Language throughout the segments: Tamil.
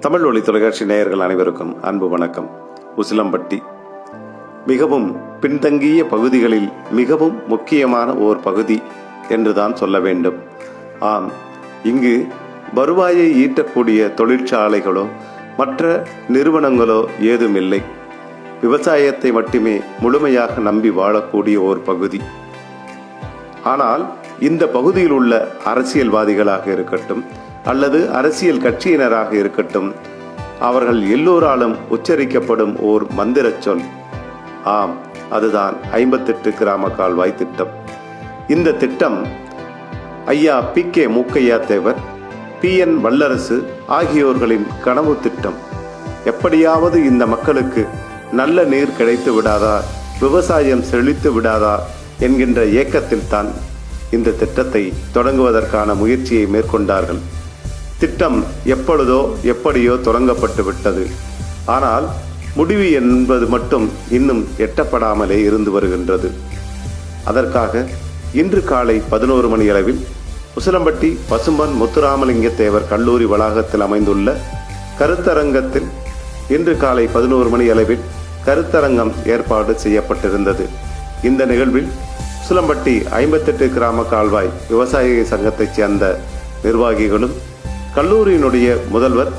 தமிழ் ஒளி தொலைக்காட்சி நேயர்கள் அனைவருக்கும் அன்பு வணக்கம். உசிலம்பட்டி மிகவும் பின்தங்கிய பகுதிகளில் மிகவும் முக்கியமான ஓர் பகுதி என்றுதான் சொல்ல வேண்டும். ஆம், இங்கு வருவாயை ஈட்டக்கூடிய தொழிற்சாலைகளோ மற்ற நிறுவனங்களோ ஏதுமில்லை. விவசாயத்தை மட்டுமே முழுமையாக நம்பி வாழக்கூடிய ஓர் பகுதி. ஆனால் இந்த பகுதியில் உள்ள அரசியல்வாதிகளாக இருக்கட்டும் அல்லது அரசியல் கட்சியினராக இருக்கட்டும், அவர்கள் எல்லோராலும் உச்சரிக்கப்படும் ஓர் மந்திர சொல், ஆம், அதுதான் 58 கிராம கால்வாய் திட்டம். இந்த திட்டம் ஐயா PK மூக்கையா தேவர், PN வல்லரசு ஆகியோர்களின் கனவு திட்டம். எப்படியாவது இந்த மக்களுக்கு நல்ல நீர் கிடைத்து விடாதா, விவசாயம் செழித்து விடாதா என்கின்ற ஏக்கத்தில் தான் இந்த திட்டத்தை தொடங்குவதற்கான முயற்சியை மேற்கொண்டார்கள். திட்டம் எப்பொழுதோ எப்படியோ தொடங்கப்பட்டு விட்டது. ஆனால் முடிவு என்பது மட்டும் இன்னும் எட்டப்படாமலே இருந்து வருகின்றது. அதற்காக இன்று காலை 11 மணி அளவில் உசிலம்பட்டி பசும்பன் முத்துராமலிங்க தேவர் கல்லூரி வளாகத்தில் அமைந்துள்ள கருத்தரங்கத்தில் இன்று காலை 11 மணி அளவில் கருத்தரங்கம் ஏற்பாடு செய்யப்பட்டிருந்தது. இந்த நிகழ்வில் உசிலம்பட்டி 58 கிராம கால்வாய் விவசாய சங்கத்தைச் சேர்ந்த நிர்வாகிகளும் கல்லூரியினுடைய முதல்வர்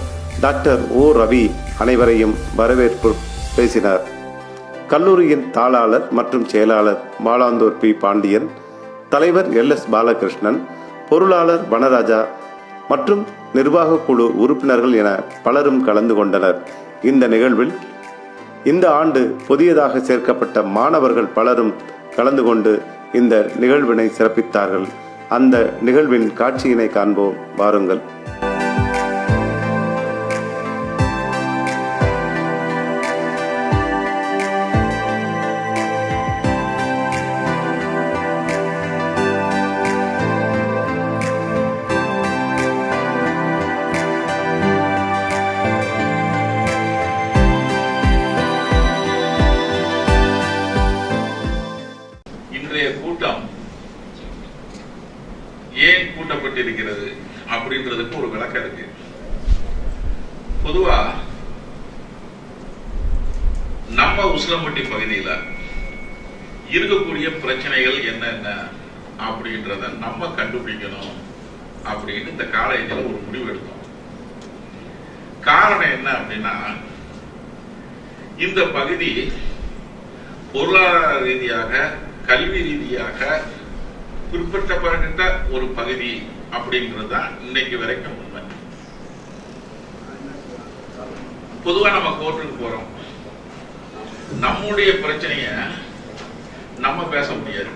டாக்டர் O. ரவி அனைவரையும் வரவேற்பு பேசினார். கல்லூரியின் தாளாளர் மற்றும் செயலாளர் மாலாந்தூர் P. பாண்டியன், தலைவர் LS. பாலகிருஷ்ணன், பொருளாளர் வனராஜா மற்றும் நிர்வாக குழு உறுப்பினர்கள் என பலரும் கலந்து கொண்டனர். இந்த நிகழ்வில் இந்த ஆண்டு புதியதாக சேர்க்கப்பட்ட மாணவர்கள் பலரும் கலந்து கொண்டு இந்த நிகழ்வினை சிறப்பித்தார்கள். அந்த நிகழ்வின் காட்சியினை காண்போம், வாருங்கள். கூட்டம் ஏன் கூட்டப்பட்டிருக்கிறது அப்படின்றதுக்கு ஒரு விளக்கம் இருக்கு. பொதுவா நம்ம உசிலம்பட்டி பகுதியில இருக்கக்கூடிய பிரச்சனைகள் என்னென்ன அப்படின்றத நம்ம கண்டுபிடிக்கணும் அப்படின்னு இந்த காலேஜில் ஒரு முடிவு எடுத்தோம். காரணம் என்ன அப்படின்னா, இந்த பகுதி பொருளாதார ரீதியாக கல்வி ரீதியாக பிற்படுத்தப்பட்ட ஒரு பகுதி அப்படின்றது தான் இன்னைக்கு வரைக்கும் உண்மை. பொதுவா நம்ம கோர்ட்டுக்கு போறோம், நம்முடைய பிரச்சனைய நம்ம பேச முடியாது,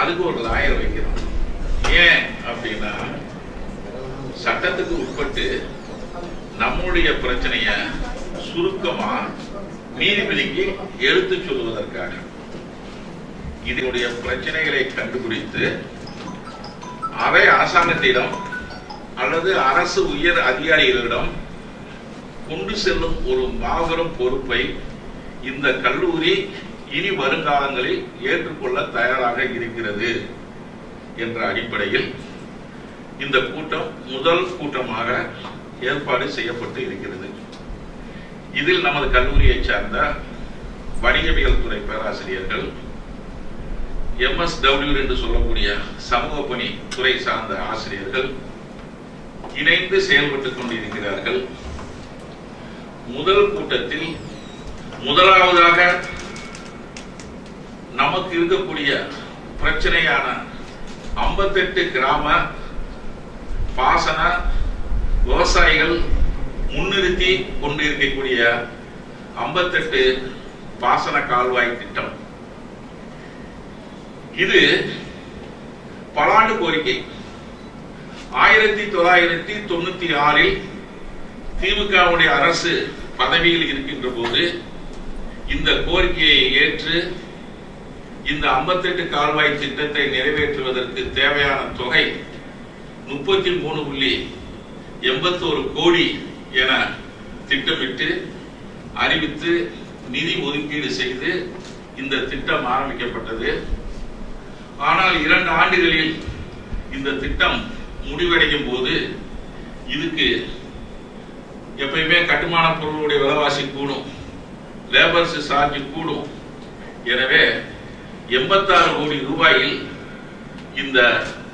அதுக்கு ஒரு லாயர் வைக்கிறோம். ஏன் அப்படின்னா, சட்டத்துக்கு உட்பட்டு நம்முடைய பிரச்சனைய சுருக்கமா நீதிபதிக்கு எடுத்து சொல்வதற்காக இதனுடைய பிரச்சனைகளை கண்டுபிடித்து அவை அரசாங்கத்திடம் அல்லது அரசு உயர் அதிகாரிகளிடம் கொண்டு செல்லும் ஒரு மாபெரும் பொறுப்பை இந்த கல்லூரி இனி வருங்காலங்களில் ஏற்றுக்கொள்ள தயாராக இருக்கிறது என்ற அடிப்படையில் இந்த கூட்டம் முதல் கூட்டமாக ஏற்பாடு செய்யப்பட்டு இருக்கிறது. இதில் நமது கல்லூரியை சார்ந்த வணிகவியல் துறை பேராசிரியர்கள், MSW என்று சொல்லக்கூடிய சமூக பணி துறை சார்ந்த ஆசிரியர்கள் இணைந்து செயல்பட்டுக் கொண்டிருக்கிறார்கள். முதல் கூட்டத்தில் முதலாவதாக நமக்கு இருக்கக்கூடிய பிரச்சனையான 58 கிராம பாசன விவசாயிகள் முன்னிறுத்தி கொண்டிருக்கக்கூடிய 58 பாசன கால்வாய் திட்டம், இது பலாண்டு கோரிக்கை. 1996 திமுகவுடைய அரசு பதவியில் இருக்கின்ற போது இந்த கோரிக்கையை ஏற்று இந்த 58 கால்வாய் திட்டத்தை நிறைவேற்றுவதற்கு தேவையான தொகை 33.81 கோடி என திட்டமிட்டு அறிவித்து நிதி ஒதுக்கீடு செய்து இந்த திட்டம் ஆரம்பிக்கப்பட்டது. ஆனால் 2 ஆண்டுகளில் இந்த திட்டம் முடிவடையும் போது இதுக்கு எப்பயுமே கட்டுமான பொருளுடைய விலைவாசி கூடும், லேபர்ஸ் சார்ஜ் கூடும். எனவே 86 கோடி ரூபாயில் இந்த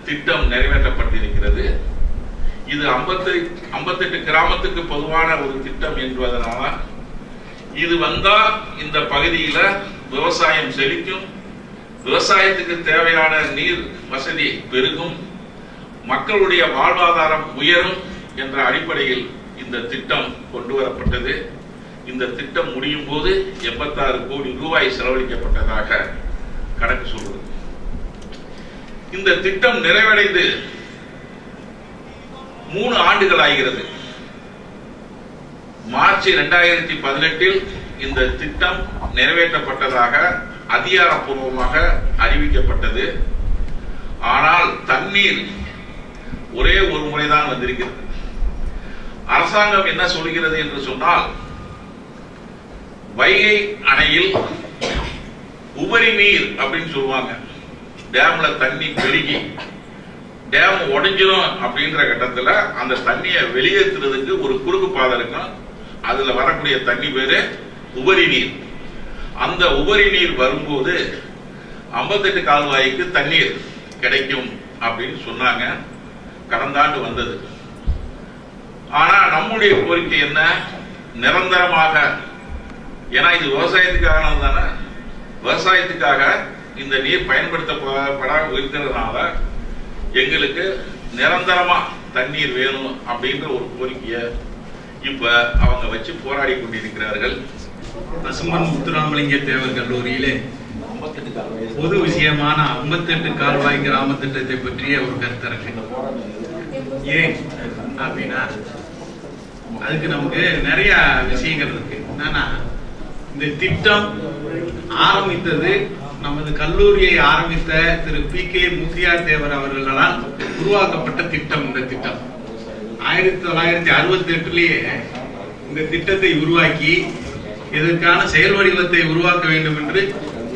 திட்டம் நிறைவேற்றப்பட்டிருக்கிறது. இது 58 கிராமத்துக்கு பொதுவான ஒரு திட்டம் என்பதனால இது வந்தா இந்த பகுதியில விவசாயம் செழிக்கும், விவசாயத்துக்கு தேவையான நீர் வசதி பெருகும், மக்களுடைய வாழ்வாதாரம் உயரும் என்ற அடிப்படையில் இந்த திட்டம் கொண்டு வரப்பட்டது. இந்த திட்டம் முடியும் போது 86 கோடி ரூபாய் செலவழிக்கப்பட்டதாக கணக்கு சொல்றது. இந்த திட்டம் நிறைவடைந்து 3 ஆண்டுகள் ஆகிறது. மார்ச் 2018 இந்த திட்டம் நிறைவேற்றப்பட்டதாக அதிகாரப்பூர்வமாக அறிவிக்கப்பட்டது. ஆனால் தண்ணீர் ஒரே ஒரு முறைதான் வந்திருக்கிறது. அரசாங்கம் என்ன சொல்கிறது என்று சொன்னால், வைகை அணையில் உபரி நீர் அப்படின்னு சொல்லுவாங்க. டேம்ல தண்ணி பெருகி டேம் உடைஞ்சிடும் அப்படின்ற கட்டத்தில் அந்த தண்ணியை வெளியேற்றுறதுக்கு ஒரு குறுக்கு பாதை இருக்கும். அதுல வரக்கூடிய தண்ணி பேரு உபரி நீர். அந்த உபரி நீர் வரும்போது 58 கால்வாய்க்கு தண்ணீர் கிடைக்கும் அப்படின்னு சொன்னாங்க. கடந்த ஆண்டு வந்தது. ஆனா நம்முடைய கோரிக்கை என்ன, நிரந்தரமாக, ஏன்னா இது விவசாயத்துக்காக தானே, விவசாயத்துக்காக இந்த நீர் பயன்படுத்தப்பட இருக்கிறதுனால எங்களுக்கு நிரந்தரமா தண்ணீர் வேணும் அப்படின்ற ஒரு கோரிக்கையை இப்ப அவங்க வச்சு போராடி கொண்டிருக்கிறார்கள். பசும்பொன் முத்துராமலிங்க தேவர் கல்லூரியிலே பொது விஷயமான 58 கால்வாய் கிராம திட்டத்தை பற்றிய ஒரு கருத்தரங்கு. ஏன் அப்படின்னா அதுக்கு நமக்கு நிறைய விஷயங்கள் இருக்கு. என்னன்னா, இந்த திட்டம் ஆரம்பித்தது நமது கல்லூரியை ஆரம்பித்த திரு PK முத்தியார் தேவர் அவர்களால் உருவாக்கப்பட்ட திட்டம். இந்த திட்டம் 1968 இந்த திட்டத்தை உருவாக்கி இதற்கான செயல் வடிவத்தை உருவாக்க வேண்டும் என்று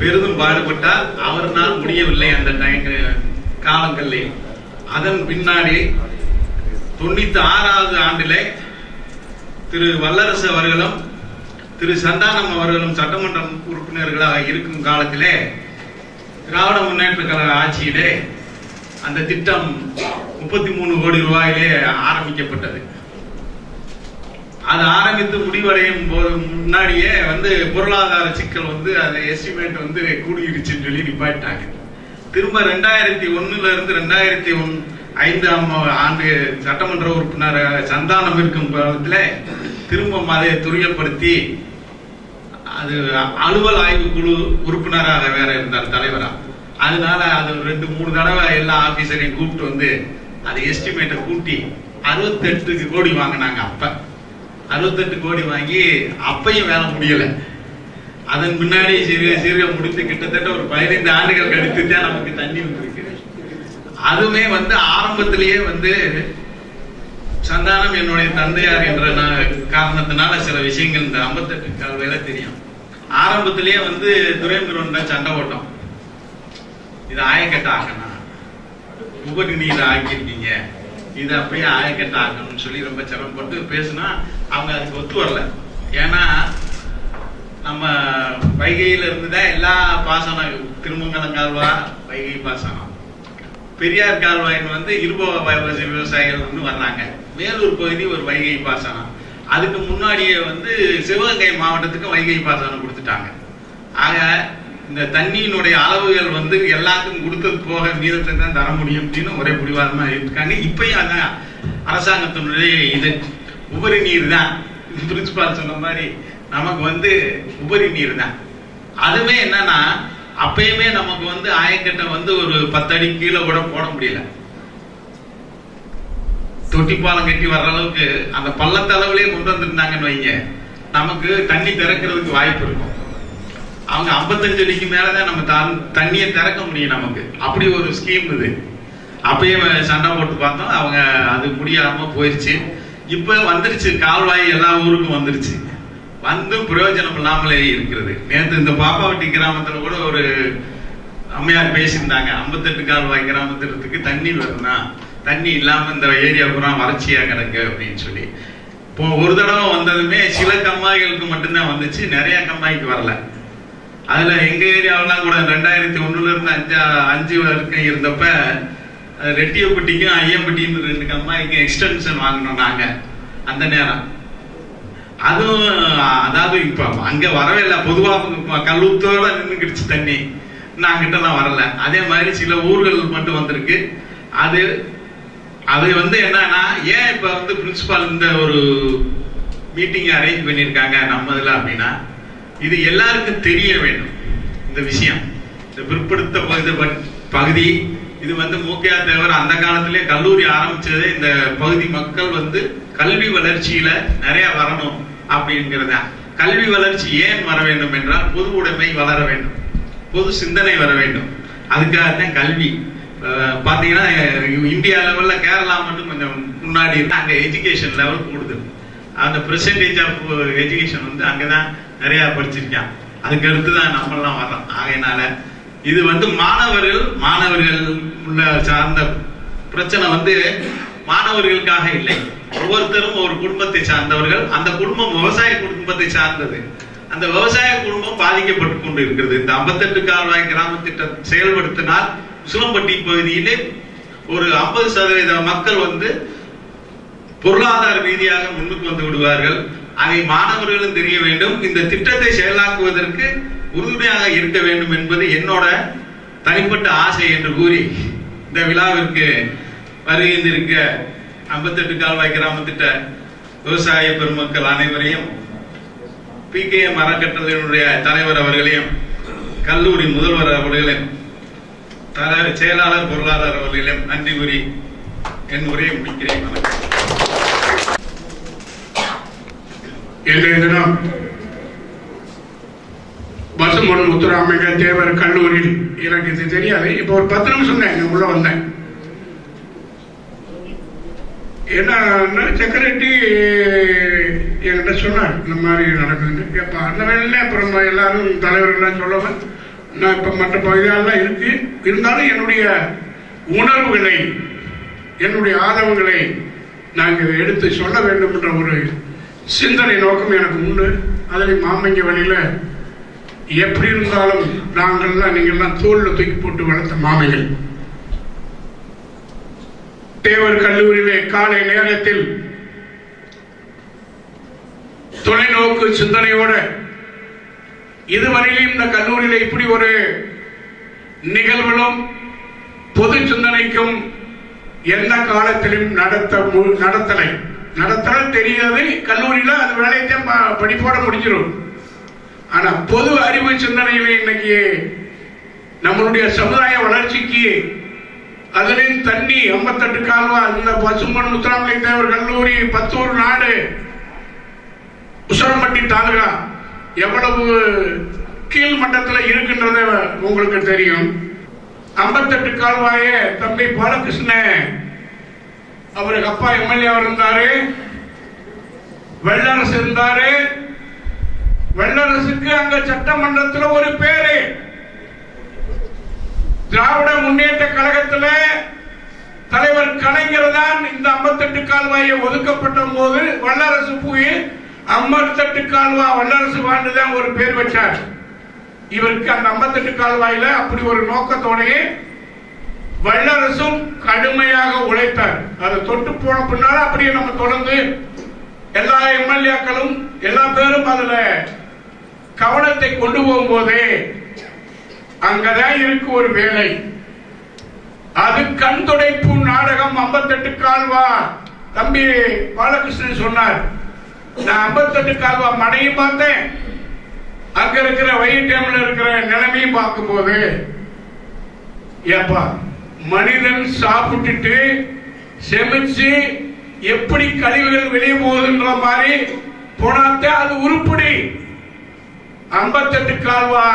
பெரிதும் பாடுபட்டால் அவரால் முடியவில்லை. அந்த காலங்களில் அதன் பின்னாடி 96வது ஆண்டிலே திரு வல்லரசு அவர்களும் திரு சந்தானம் அவர்களும் சட்டமன்ற உறுப்பினர்களாக இருக்கும் காலத்திலே திராவிட முன்னேற்ற கழக ஆட்சியிலே அந்த திட்டம் 33 கோடி ரூபாயிலே ஆரம்பிக்கப்பட்டது. அது ஆரம்பித்து முடிவடையும் போது முன்னாடியே பொருளாதார சிக்கல் அந்த எஸ்டிமேட் கூடிடுச்சுன்னு சொல்லி நிப்பாட்டாங்க. திரும்ப 2001 இருந்து 2005ஆம் ஆண்டு சட்டமன்ற உறுப்பினர் சந்தானம் இருக்கும் காலத்தில் திரும்ப அதை துரியப்படுத்தி அது அலுவல் ஆய்வு குழு உறுப்பினராக வேற இருந்தார், தலைவரா. அதனால அது 2-3 தடவை எல்லா ஆபீசரையும் கூப்பிட்டு அது எஸ்டிமேட்டை கூட்டி 68 கோடி வாங்கினாங்க. அப்ப 68 கோடி வாங்கி அப்பையும் வேலை முடியல. அதன் பின்னாடி சிறிய முடித்து கிட்டத்தட்ட ஒரு 15 ஆண்டுகள் கழித்து தான் நமக்கு தண்ணி வந்திருக்கு. அதுவுமே ஆரம்பத்திலேயே சந்தானம் என்னுடைய தந்தையார் என்ற காரணத்தினால சில விஷயங்கள் இந்த 58 கால்வாயில தெரியும். ஆரம்பத்திலேயே துரைமுருகன் சண்டை ஓட்டம், இது ஆயக்கட்ட ஆக்கணும், உபரி நீர் ஆக்கியிருக்கீங்க, இது அப்படியே ஆயக்கட்ட ஆக்கணும்னு சொல்லி ரொம்ப சிரமப்பட்டு பேசினா அவங்க அதுக்கு ஒத்து வரல. ஏன்னா நம்ம வைகையில இருந்துதான் எல்லா பாசனம், திருமங்கலம் கால்வாய் வைகை பாசனம், பெரியார் கால்வாயின் இருப விவசாயிகள் வர்றாங்க. வேலூர் பகுதி ஒரு வைகை பாசனம். அதுக்கு முன்னாடியே சிவகங்கை மாவட்டத்துக்கு வைகை பாசனம் கொடுத்துட்டாங்க. ஆக இந்த தண்ணியினுடைய அளவுகள் எல்லாத்துக்கும் கொடுத்தது போக மீதத்தை தான் தர முடியும் அப்படின்னு ஒரே பிடிவாதமா இருக்காங்க. இப்பயும் அதான் அரசாங்கத்தினுடைய இது உபரி நீர் தான். பிரின்சிபால் சொன்ன மாதிரி நமக்கு உபரி நீர் தான். அதுவே என்னன்னா அப்பயுமே நமக்கு ஆயக்கட்டை ஒரு 10 அடி கீழே கூட போட முடியல. தொட்டிப்பாலம் கட்டி வர்ற அளவுக்கு அந்த பள்ளத்தளவுலயே கொண்டு வந்திருந்தாங்கன்னு வைங்க, நமக்கு தண்ணி திறக்கிறதுக்கு வாய்ப்பு இருக்கும். அவங்க 55 அடிக்கு மேலதான் நம்ம தண்ணியை திறக்க முடியும் நமக்கு. அப்படி ஒரு ஸ்கீம் இது. அப்பயே சண்டை போட்டு பார்த்தோம், அவங்க அது முடியாம போயிருச்சு. இப்ப வந்துருச்சு, கால்வாய் எல்லா ஊருக்கும் வந்துருச்சு. பிரயோஜனம் இல்லாமலே இருக்கிறது. நேற்று இந்த பாப்பாவட்டி கிராமத்துல கூட ஒரு அம்மையார் பேசியிருந்தாங்க, 58 கால்வாய் கிராமத்திற்கு தண்ணி வரும்னா தண்ணி இல்லாம இந்த ஏரியா பூரா வறட்சியா கிடக்கு அப்படின்னு சொல்லி. இப்போ ஒரு தடவை வந்ததுமே சில கம்மாய்களுக்கு மட்டும்தான் வந்துச்சு, நிறைய கம்மாய்க்கு வரல. அதுல எங்க ஏரியாவெல்லாம் கூட 2001 இருந்து 5 வரைக்கும் இருந்தப்ப ரெட்டியப்பட்டிக்கும் ஐயம்பட்டியும் 2 கம்மாய்க்கும் எக்ஸ்டென்ஷன் வாங்கினோம் நாங்க அந்த நேரம். அதுவும் அதாவது இப்ப அங்க வரவே இல்லை, பொதுவா கல்லூத்தோட நின்றுக்கிடுச்சு தண்ணி, நாங்கிட்டலாம் வரல. அதே மாதிரி சில ஊர்கள் மட்டும் வந்திருக்கு. அது என்னன்னா, ஏன் இப்ப பிரின்சிபால் இந்த ஒரு மீட்டிங் அரேஞ்ச் பண்ணியிருக்காங்க நம்ம இதுல அப்படின்னா, இது எல்லாருக்கும் தெரிய வேண்டும். இந்த விஷயம், இந்த பிற்படுத்த பகுதி, இது மூக்கையா தேவர் அந்த காலத்திலே கல்லூரி ஆரம்பிச்சதே இந்த பகுதி மக்கள் கல்வி வளர்ச்சியில நிறைய வரணும் அப்படிங்கிறத. கல்வி வளர்ச்சி ஏன் வர வேண்டும் என்றால், பொது உடைமை வளர வேண்டும், பொது சிந்தனை வர வேண்டும். அதுக்காகத்தான் கல்வி. பாத்தீங்கன்னா இந்தியா லெவல்ல கேரளா மட்டும் கொஞ்சம் முன்னாடி இருக்கு, அங்க எஜுகேஷன் லெவல் கூடுதல். அந்த பெர்சன்டேஜ் ஆஃப் எஜுகேஷன் அங்கதான் நிறைய படிச்சிருக்கான். அதுக்கு அடுத்துதான் நம்ம எல்லாம் வர்றோம். ஆகையினால இது மாணவர்கள் உள்ள சார்ந்த பிரச்சனை மாணவர்களுக்காக இல்லை. ஒவ்வொருத்தரும் ஒரு குடும்பத்தை சார்ந்தவர்கள். அந்த குடும்பம் விவசாய குடும்பத்தை சார்ந்தது. அந்த விவசாய குடும்பம் பாதிக்கப்பட்டு கொண்டு இருக்கிறது. இந்த 58 கால்வாய் கிராம திட்டம் செயல்படுத்தினால் உசிலம்பட்டி பகுதியிலே ஒரு 50% மக்கள் பொருளாதார ரீதியாக முன்னுக்கு வந்து விடுவார்கள். அதை மாணவர்களும் தெரிய வேண்டும். இந்த திட்டத்தை செயலாக்குவதற்கு உறுதுணையாக இருக்க வேண்டும் என்பது என்னோட தனிப்பட்ட ஆசை என்று கூறி, இந்த விழாவிற்கு வருகின்றிருக்க 58 கால்வாய் கிராம திட்ட விவசாய பெருமக்கள் அனைவரையும், PKM அறக்கட்டளையினுடைய தலைவர் அவர்களையும், கல்லூரி முதல்வர் அவர்களையும், செயலாளர் பொருளாளர் அவர்களையும் நன்றி கூறி என் உரையை முடிக்கிறேன். இன்றைய தினம் பசுமன் முத்துராமலிங்க தேவர் கல்லூரியில், எனக்கு இது தெரியாது, இப்ப ஒரு 10 நிமிஷம் தான் உள்ள வந்தேன். என்ன செக்ரட்டரி என்கிட்ட சொன்னார், இந்த மாதிரி நடக்குதுன்னு. அந்த வேலையில அப்புறம் எல்லாரும் தலைவர்கள்லாம் சொல்லுவேன். நான் இப்ப மற்ற பகுதிகளெல்லாம் இருக்கு, இருந்தாலும் என்னுடைய உணர்வுகளை, என்னுடைய ஆதரவுகளை நாங்கள் எடுத்து சொல்ல வேண்டும் என்ற ஒரு சிந்தனை நோக்கம் எனக்கு உண்டு. அதில் மாமங்க வழியில எப்படி இருந்தாலும் நாங்கள்லாம் நீங்கள்லாம் தோல்ல தூக்கி போட்டு வளர்த்த மாமைகள். தேவர் கல்லூரியிலே காலை நேரத்தில் தொலைநோக்கு சிந்தனையோட, இதுவரையிலும் இந்த கல்லூரியில இப்படி ஒரு நிகழ்வுகளும் பொது சிந்தனைக்கும் எந்த காலத்திலும் நடத்தல் தெரியாது. கல்லூரியில அது வேலையத்தையும் படிப்போட முடிஞ்சிடும். ஆனா பொது அறிவு சிந்தனையில இன்னைக்கு நம்மளுடைய சமுதாய வளர்ச்சிக்கு, அதிலும் தண்ணி 58 கால்வா, இந்த பசுமன் முத்துராமலிங்க தேவர் கல்லூரி, பத்தூர் நாடு, உசிலம்பட்டி தாலுகா எவ்வளவு கீழ் மட்டத்தில் இருக்கின்றத உங்களுக்கு தெரியும். 58 கால்வாய தம்பி பாலகிருஷ்ணன் அவருக்கு அப்பா எம்எல்ஏ இருந்தாரு, வெள்ளரசு இருந்தாரு. வெள்ளரசுக்கு அங்க சட்டமன்றத்தில் ஒரு பேரு, திராவிட முன்னேற்ற கழகத்தில் தலைவர் கலைஞர் தான் இந்த 58 கால்வாயை ஒதுக்கப்பட்ட போது வல்லரசு போய் 58 கால்வா வல்லரசு வாழ்ந்துதான் ஒரு பேர் வச்சார். இவருக்கு அந்த 58 கால்வாயில அப்படி ஒரு நோக்கத்தோடையே வல்லரசும் கடுமையாக உழைத்தார். அதை தொட்டு போன பின்னால அப்படியே நம்ம தொடர்ந்து எல்லா எம்எல்ஏக்களும் எல்லா பேரும் அதுல கவனத்தை கொண்டு போகும்போதே அங்கதான் இருக்கு ஒரு வேலை. அது கண் துடைப்பு நாடகம். 58 கால்வா தம்பி பாலகிருஷ்ணன் சொன்னார். நான் 58 கால்வா மடையும் பார்த்தேன், அங்க இருக்கிற வைட்டம்ல இருக்கிற நிலைமையும் பார்க்கும் போது, ஏப்பா மனிதன் சாப்பிட்டுட்டு செமிச்சு எப்படி கழிவுகள் வெளியே போகுதுன்ற மாதிரி போனாத்த அது உருப்படி. 58 கால்வா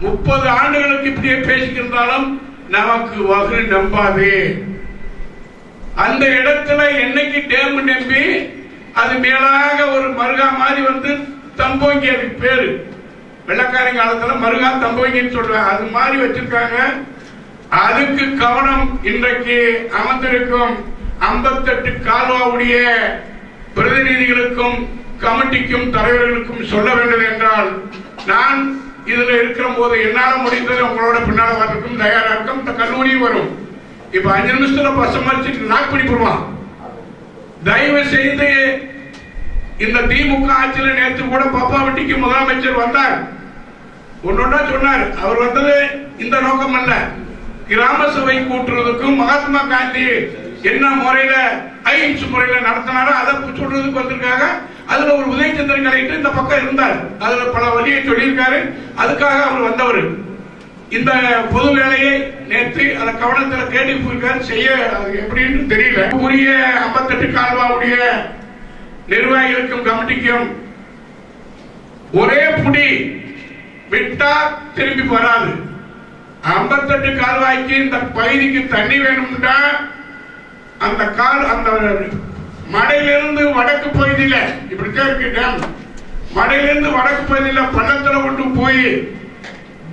30 ஆண்டுகளுக்கு இப்படியே பேசிக்கின்றாலும் நமக்கு வகு நம்பாது. அந்த இடத்துல என்னைக்கு டேம் நம்பி அது மேலாக ஒரு மருகா மாதிரி தம்போங்கி, அதுக்கு பேரு வெள்ளக்காரன் காலத்துல மருகா தம்போங்கின்னு சொல்றாங்க, அது மாதிரி வச்சிருக்காங்க. அதுக்கு கவனம் இன்றைக்கு அமர்ந்திருக்கும் 58 கால்வாவுடைய பிரதிநிதிகளுக்கும் கமிட்டிக்கும் தலைவர்களுக்கும் சொல்ல வேண்டியது என்றால், நான் இதுல இருக்கிற போது என்னால முடிந்தது உங்களோட பின்னால வரதுக்கும் தயாரா இருக்கும். இந்த கல்லூரியும் வரும். இப்ப 5 நிமிஷத்துல பஸ் மறிச்சிட்டு நாக் பண்ணி போடுவான். தயவு செய்து இந்த திமுக ஆட்சியில் நேற்று கூட பாப்பாவட்டிக்கு முதலமைச்சர் வந்தார். ஒன்னொன்னா சொன்னார். அவர் வந்தது இந்த நோக்கம் அல்ல. கிராம சபை கூட்டுறதுக்கும் மகாத்மா காந்தி என்ன முறையில அஹிம்சை முறையில நடத்தினாரோ அதை சொல்றதுக்கு வந்திருக்காங்க. அதுல ஒரு உதயச்சந்திரன் கலைட்டு இந்த பக்கம் இருந்தார். அதுல பல வழியை சொல்லியிருக்காரு. அதுக்காக அவர் வந்தவர். இந்த பொது வேலையை நேற்று அதை கவனத்தில் கேட்டு போயிருக்காரு. செய்ய எப்படின்னு தெரியல. உரிய 58 கால்வாவுடைய நிர்வாகிகளுக்கும் கமிட்டிக்கும் ஒரே புடி விட்டா திரும்பி வராது. 58 கால்வாய்க்கு இந்த பகுதிக்கு தண்ணி வேணும்னா அந்த மடையிலிருந்து வடக்கு பகுதியில இப்படித்தான் இருக்கு டேம். மடையிலிருந்து வடக்கு பகுதியில பள்ளத்துல கொண்டு போய்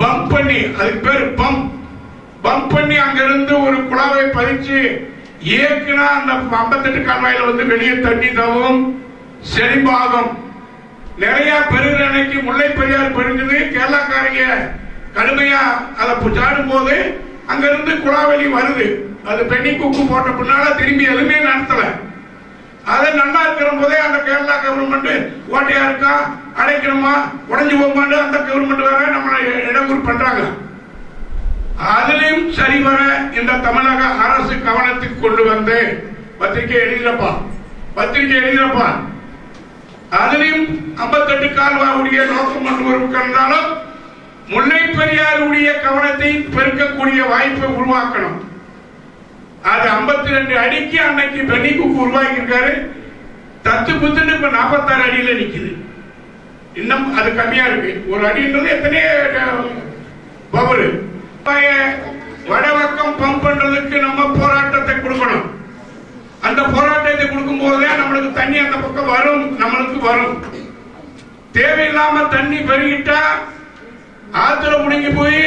பம்ப் பண்ணி, அதுக்கு பேரு பம்ப் பண்ணி அங்கிருந்து ஒரு குழாவை பதிச்சு ஏற்கனா அந்த 58 கால்வாயில வந்து வெளியே தண்ணி தவும் செழிப்பாகும். நிறைய பெருகிற அணைக்கு முல்லை பெரியார் பெருங்குது. கேரளாக்காரங்க கடுமையா அதை சாடும் போது அங்கிருந்து குழாவெளி வருது. அது பெண்ணி குக்கு போட்ட பின்னால திரும்பி எதுவுமே நடத்தல. அது நல்லா இருக்கிற போதே அந்த கேரளா கவர்மெண்ட் ஓட்டையா இருக்கா, அடைக்கணுமா, உடஞ்சு போமாண்டு அந்த கவர்மெண்ட் வேற நம்மளை இடஒதுக்கீடு பண்றாங்க. அதுலயும் சரிவர இந்த தமிழக அரசு கவனத்துக்கு கொண்டு வந்து பத்திரிகை எழுதினப்பா அதுலயும் 58 கால்வாவுடைய நோக்கம் இருந்தாலும் முல்லை பெரியாருடைய கவனத்தை பெருக்கக்கூடிய வாய்ப்பை உருவாக்கணும். அது 52 அடிக்கு அன்னைக்கு பெண்ணிக்கு உருவாக்கி இருக்காரு. தத்து புத்துன்னு இப்ப 46 அடியில நிக்குது. இன்னும் அது கம்மியா இருக்கு. ஒரு அடின்றது எத்தனையோ பவர். வடபக்கம் பம்ப் பண்றதுக்கு நம்ம போராட்டத்தை கொடுக்கணும். அந்த போராட்டத்தை கொடுக்கும் போதே நம்மளுக்கு தண்ணி அந்த பக்கம் வரும். நம்மளுக்கு வரும். தேவையில்லாம தண்ணி பெருகிட்டா ஆத்துல முடங்கி போய்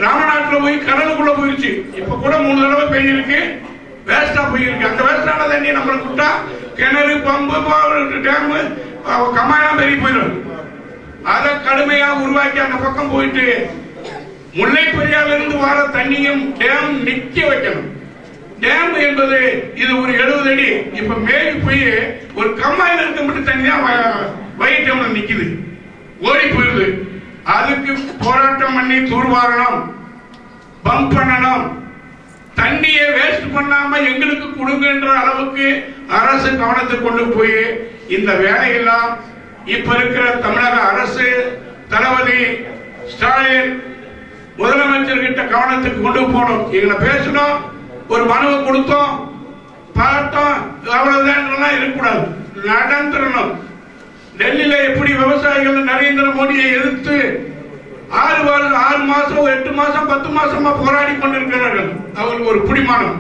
ராமநாட்டுல போய் கடலுக்குள்ள போயிருச்சு. இப்ப கூட 3 தடவை பெய்யிருக்கு. வேஸ்டா போயிருக்கு. அந்த வேஸ்டான தண்ணி நம்மளுக்கு விட்டா கிணறு, பம்பு, டேம், கமாயெல்லாம் பெருகி போயிடும். அதை கடுமையா உருவாக்கி அந்த பக்கம் போயிட்டு முல்லை பெரியால இருந்து வர தண்ணியும் டேம் நிக்க வைக்கணும். டேம் என்பது இது ஒரு 70 அடி. இப்ப மேலே போய் ஒரு கம்மாயில இருக்க மட்டும் தண்ணி தான் வைட்டம்ல நிக்குது, ஓடி போயிருது. அதுக்கு போராட்டம் பண்ணி தூர்வாரணும், பம்ப் பண்ணணும். தண்ணியை வேஸ்ட் பண்ணாம எங்களுக்கு கொடுங்கன்ற அளவுக்கு அரசு கவனத்தை கொண்டு போய் இந்த வேலையெல்லாம் இப்ப இருக்கிற தமிழக அரசு தளபதி ஸ்டாலின் முதலமைச்சர் கிட்ட கவனத்துக்கு கொண்டு போகணும். எங்களை பேசணும், ஒரு மனுவை கொடுத்தோம், பார்த்தோம், அவ்வளவுதான் இருக்கக்கூடாது, நடந்துடணும். டெல்லியில எப்படி விவசாயிகள் நரேந்திர மோடியை எதிர்த்து 6 மாசம் 8 மாசம் 10 மாசமா போராடி கொண்டிருக்கிறார்கள். அவருக்கு ஒரு பிடிமானம்.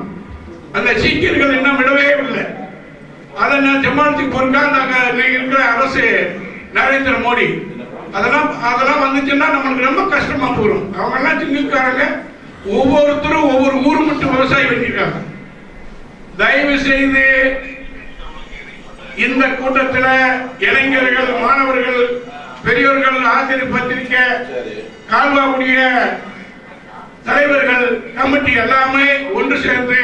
அந்த சீக்கியர்கள் இன்னும் விடவே இல்லை. அதை நான் ஜமாத்தி பொறுக்காங்க இருக்கிற அரசு நரேந்திர மோடி அதெல்லாம் வந்துச்சுன்னா நம்மளுக்கு ரொம்ப கஷ்டமா போகும். அவங்க எல்லாம் சிங்கிக்காரங்க. ஒவ்வொருத்தரும் ஒவ்வொரு ஊர் மட்டும் விவசாயி வச்சிருக்காங்க. தயவு செய்து இந்த கூட்டத்தில் இளைஞர்கள், மாணவர்கள், பெரியோர்கள், ஆசிரியர் பத்திரிகை, கால்வாவுடைய தலைவர்கள், கமிட்டி எல்லாமே ஒன்று சேர்ந்து